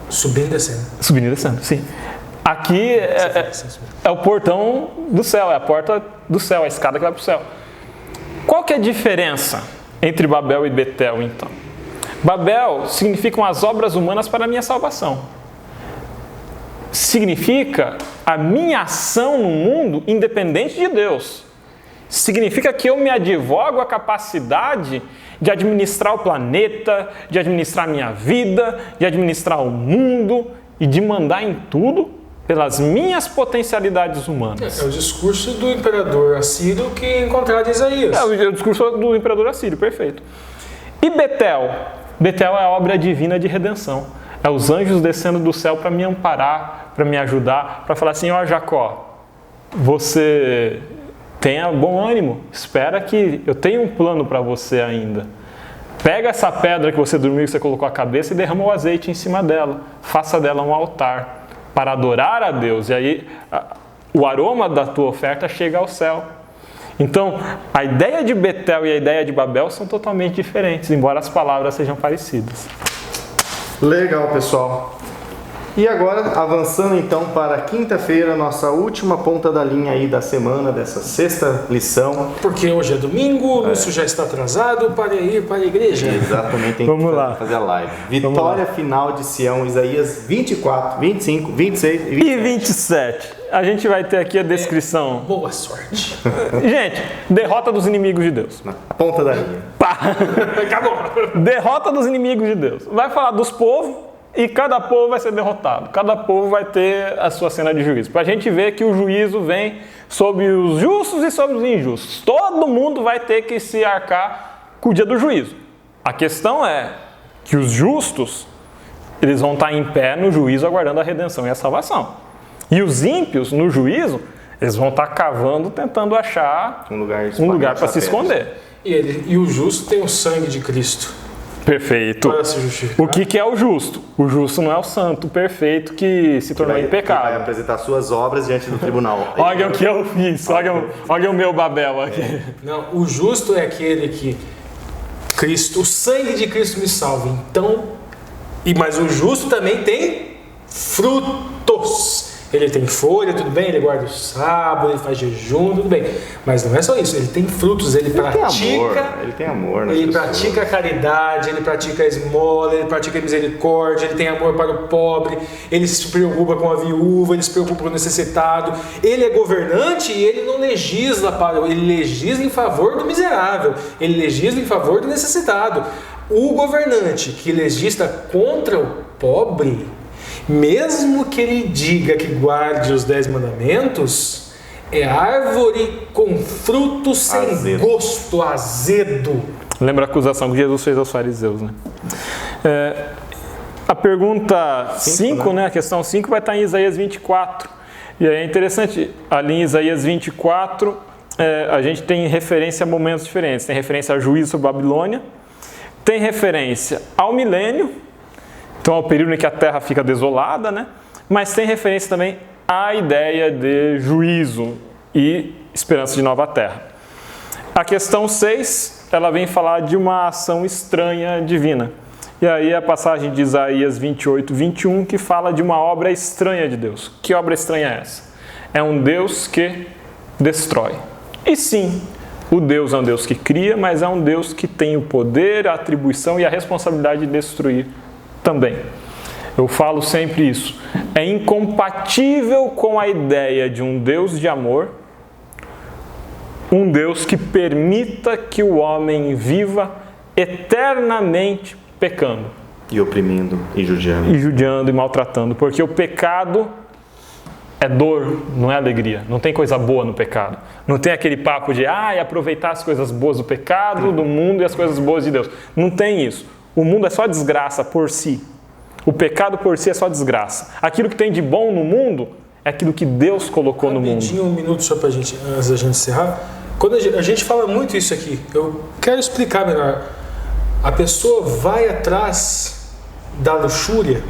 Subindo e descendo. Subindo e descendo, sim. Aqui é o portão do céu, é a porta do céu, a escada que vai para o céu. Qual que é a diferença entre Babel e Betel, então? Babel significam as obras humanas para a minha salvação. Significa a minha ação no mundo independente de Deus. Significa que eu me advogo a capacidade de administrar o planeta, de administrar a minha vida, de administrar o mundo e de mandar em tudo pelas minhas potencialidades humanas. É o discurso do imperador assírio que encontrado em Isaías. É o discurso do imperador assírio, perfeito. E Betel? Betel é a obra divina de redenção. É os anjos descendo do céu para me amparar, para me ajudar, para falar assim, ó Jacó, você tenha bom ânimo, espera que eu tenho um plano para você ainda. Pega essa pedra que você dormiu, que você colocou a cabeça e derrama o azeite em cima dela. Faça dela um altar para adorar a Deus. E aí o aroma da tua oferta chega ao céu. Então, a ideia de Betel e a ideia de Babel são totalmente diferentes, embora as palavras sejam parecidas. Legal, pessoal. E agora, avançando então para quinta-feira, nossa última ponta da linha aí da semana, dessa sexta lição. Porque hoje é domingo, o Lúcio já está atrasado para ir para a igreja. Exatamente, tem Vamos que lá. fazer a live. Vitória final de Sião, Isaías 24, 25, 26 e 27. E 27. A gente vai ter aqui a descrição. Boa sorte. Gente, derrota dos inimigos de Deus. Na ponta da linha. Pá. Acabou. Derrota dos inimigos de Deus. Vai falar dos povos. E cada povo vai ser derrotado. Cada povo vai ter a sua cena de juízo. Para a gente ver que o juízo vem sobre os justos e sobre os injustos. Todo mundo vai ter que se arcar com o dia do juízo. A questão é que os justos, eles vão estar em pé no juízo aguardando a redenção e a salvação. E os ímpios, no juízo, eles vão estar cavando, tentando achar um lugar para se esconder. E o justo tem o sangue de Cristo. Perfeito. Para se justificar. O que é o justo? O justo não é o santo perfeito que se tornou Vai impecável. apresentar suas obras diante do tribunal. Olha o que eu fiz, olha o meu Babel aqui. Não, o justo é aquele que Cristo, o sangue de Cristo me salva. Então, mas o justo também tem frutos. Ele tem folha, tudo bem, ele guarda o sábado, ele faz jejum, tudo bem. Mas não é só isso, ele tem frutos, ele pratica. Ele tem amor. Ele pratica a caridade, ele pratica a esmola, ele pratica a misericórdia, ele tem amor para o pobre, ele se preocupa com a viúva, ele se preocupa com o necessitado. Ele é governante e ele não legisla ele legisla em favor do miserável, ele legisla em favor do necessitado. O governante que legisla contra o pobre, mesmo que ele diga que guarde os 10 mandamentos, é árvore com fruto sem gosto, azedo. Lembra a acusação que Jesus fez aos fariseus, né? A pergunta 5, né? A questão 5 vai estar em Isaías 24. E aí é interessante, ali em Isaías 24, a gente tem referência a momentos diferentes. Tem referência a juízo sobre a Babilônia, tem referência ao milênio, então ao período em que a terra fica desolada, né? Mas tem referência também à ideia de juízo e esperança de nova terra. A questão 6, ela vem falar de uma ação estranha divina. E aí a passagem de Isaías 28, 21, que fala de uma obra estranha de Deus. Que obra estranha é essa? É um Deus que destrói. E sim, o Deus é um Deus que cria, mas é um Deus que tem o poder, a atribuição e a responsabilidade de destruir também. Eu falo sempre isso. É incompatível com a ideia de um Deus de amor, um Deus que permita que o homem viva eternamente pecando. E oprimindo, e judiando. E judiando e maltratando, porque o pecado é dor, não é alegria. Não tem coisa boa no pecado. Não tem aquele papo de aproveitar as coisas boas do pecado, do mundo e as coisas boas de Deus. Não tem isso. O mundo é só desgraça por si. O pecado por si é só desgraça. Aquilo que tem de bom no mundo é aquilo que Deus colocou no mundo. Um minuto só pra gente, antes da gente encerrar. Quando a gente fala muito isso aqui, eu quero explicar melhor. A pessoa vai atrás da luxúria,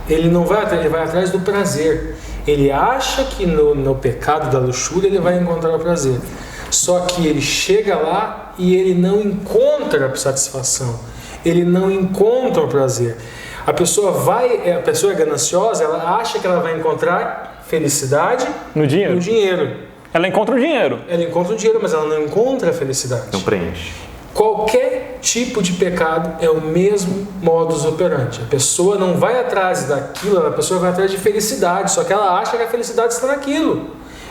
ele não vai atrás, ele vai atrás do prazer. Ele acha que no pecado da luxúria ele vai encontrar o prazer. Só que ele chega lá e ele não encontra a satisfação. Ele não encontra o prazer. A pessoa é gananciosa, ela acha que ela vai encontrar felicidade no dinheiro. Ela encontra o dinheiro. Ela encontra o dinheiro, mas ela não encontra a felicidade. Não preenche. Qualquer tipo de pecado é o mesmo modus operandi. A pessoa não vai atrás daquilo, a pessoa vai atrás de felicidade, só que ela acha que a felicidade está naquilo.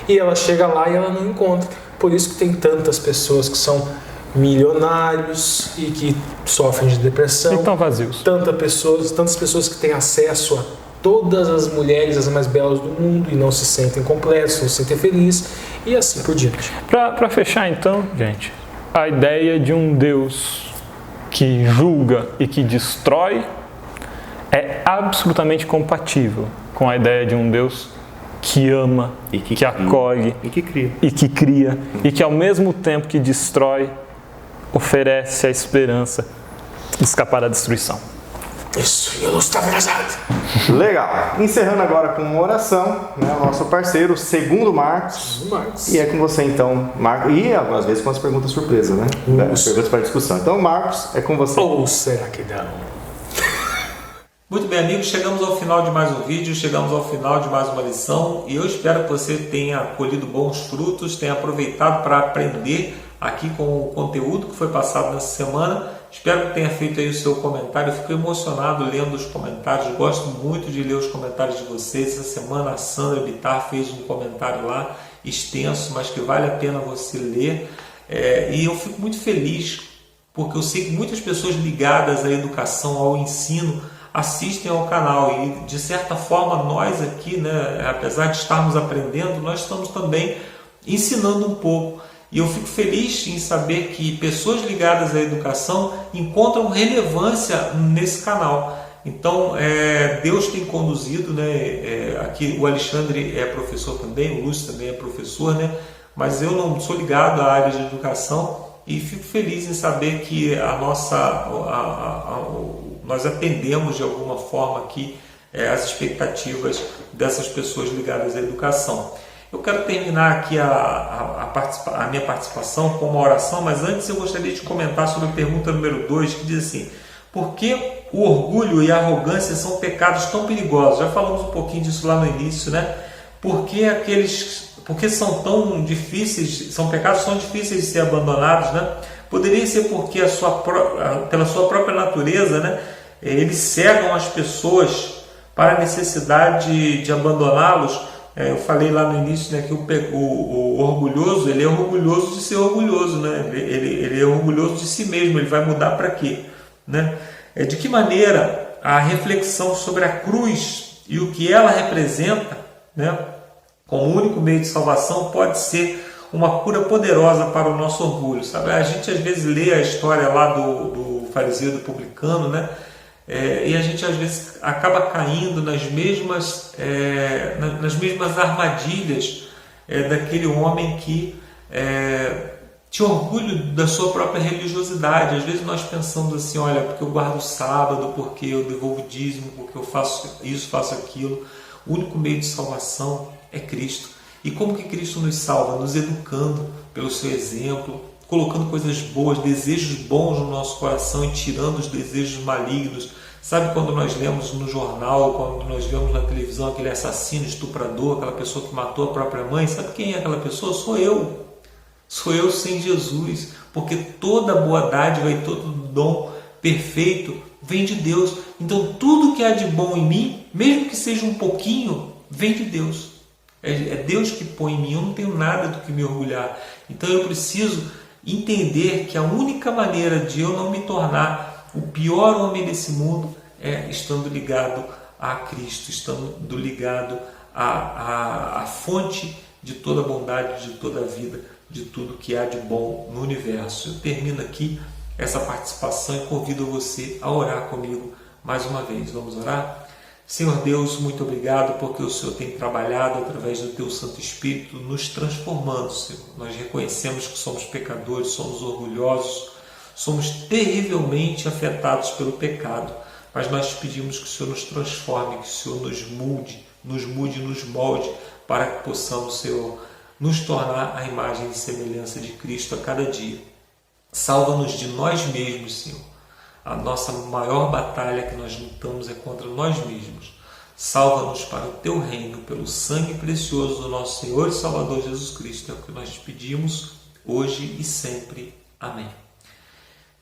E ela chega lá e ela não encontra. Por isso que tem tantas pessoas que são milionários e que sofrem de depressão. E estão vazios. Tantas pessoas que têm acesso a todas as mulheres, as mais belas do mundo, e não se sentem completos, não se sentem felizes, e assim por diante. Para fechar então, gente, a ideia de um Deus que julga e que destrói é absolutamente compatível com a ideia de um Deus que ama, e que acolhe, e que cria. E que ao mesmo tempo que destrói, oferece a esperança de escapar da destruição. Isso, eu estou atrasado. Legal. Encerrando agora com uma oração, né? O nosso parceiro, segundo Marcos. E é com você então, Marcos. E às vezes com as perguntas surpresa, né? Perguntas para discussão. Então, Marcos, é com você. Ou será que não? Muito bem, amigos, chegamos ao final de mais um vídeo, chegamos ao final de mais uma lição e eu espero que você tenha colhido bons frutos, tenha aproveitado para aprender aqui com o conteúdo que foi passado nessa semana. Espero que tenha feito aí o seu comentário. Eu fico emocionado lendo os comentários, eu gosto muito de ler os comentários de vocês. Essa semana a Sandra Bittar fez um comentário lá extenso, mas que vale a pena você ler. E eu fico muito feliz porque eu sei que muitas pessoas ligadas à educação, ao ensino, assistem ao canal e de certa forma nós aqui, né, apesar de estarmos aprendendo, nós estamos também ensinando um pouco. E eu fico feliz em saber que pessoas ligadas à educação encontram relevância nesse canal. Então, Deus tem conduzido, né? Aqui o Alexandre é professor também, o Lúcio também é professor, né? Mas eu não sou ligado à área de educação e fico feliz em saber que nós atendemos de alguma forma aqui as expectativas dessas pessoas ligadas à educação. Eu quero terminar aqui a minha participação com uma oração, mas antes eu gostaria de comentar sobre a pergunta número 2, que diz assim: por que o orgulho e a arrogância são pecados tão perigosos? Já falamos um pouquinho disso lá no início, né? Por que são tão difíceis, são pecados tão difíceis de ser abandonados, né? Poderia ser porque pela sua própria natureza, né? Eles cegam as pessoas para a necessidade de abandoná-los. Eu falei lá no início, né, que o orgulhoso, ele é orgulhoso de ser orgulhoso, né? Ele é orgulhoso de si mesmo. Ele vai mudar para quê? Né? De que maneira a reflexão sobre a cruz e o que ela representa, né, como único meio de salvação, pode ser uma cura poderosa para o nosso orgulho, sabe? A gente às vezes lê a história lá do fariseu e do publicano, né? E a gente às vezes acaba caindo nas mesmas armadilhas daquele homem que tinha orgulho da sua própria religiosidade. Às vezes nós pensamos assim, olha, porque eu guardo o sábado, porque eu devolvo dízimo, porque eu faço isso, faço aquilo. O único meio de salvação é Cristo. E como que Cristo nos salva? Nos educando pelo seu exemplo, colocando coisas boas, desejos bons no nosso coração e tirando os desejos malignos. Sabe quando nós lemos no jornal, quando nós vemos na televisão aquele assassino, estuprador, aquela pessoa que matou a própria mãe? Sabe quem é aquela pessoa? Sou eu. Sou eu sem Jesus, porque toda boa dádiva e todo dom perfeito vem de Deus. Então tudo que há de bom em mim, mesmo que seja um pouquinho, vem de Deus. É Deus que põe em mim, eu não tenho nada do que me orgulhar. Então eu preciso entender que a única maneira de eu não me tornar o pior homem desse mundo é estando ligado a Cristo, estando ligado à fonte de toda bondade, de toda a vida, de tudo que há de bom no universo. Eu termino aqui essa participação e convido você a orar comigo mais uma vez. Vamos orar? Senhor Deus, muito obrigado porque o Senhor tem trabalhado através do Teu Santo Espírito nos transformando, Senhor. Nós reconhecemos que somos pecadores, somos orgulhosos, somos terrivelmente afetados pelo pecado, mas nós te pedimos que o Senhor nos transforme, que o Senhor nos mude, nos molde, para que possamos, Senhor, nos tornar a imagem e semelhança de Cristo a cada dia. Salva-nos de nós mesmos, Senhor. A nossa maior batalha que nós lutamos é contra nós mesmos. Salva-nos para o Teu reino, pelo sangue precioso do nosso Senhor e Salvador Jesus Cristo. É o que nós te pedimos hoje e sempre. Amém.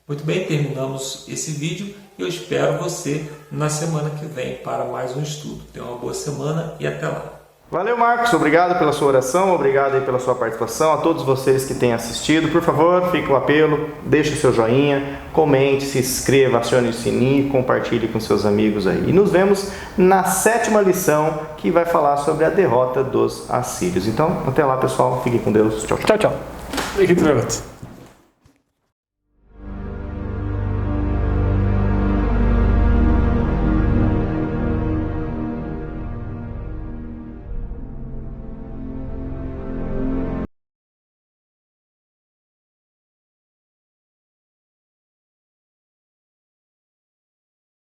Muito bem, terminamos esse vídeo e eu espero você na semana que vem para mais um estudo. Tenha uma boa semana e até lá. Valeu, Marcos. Obrigado pela sua oração, obrigado aí pela sua participação. A todos vocês que têm assistido, por favor, fica o apelo, deixe o seu joinha, comente, se inscreva, acione o sininho, compartilhe com seus amigos aí. E nos vemos na 7ª lição, que vai falar sobre a derrota dos assírios. Então, até lá, pessoal. Fiquem com Deus. Tchau, tchau. Tchau, tchau.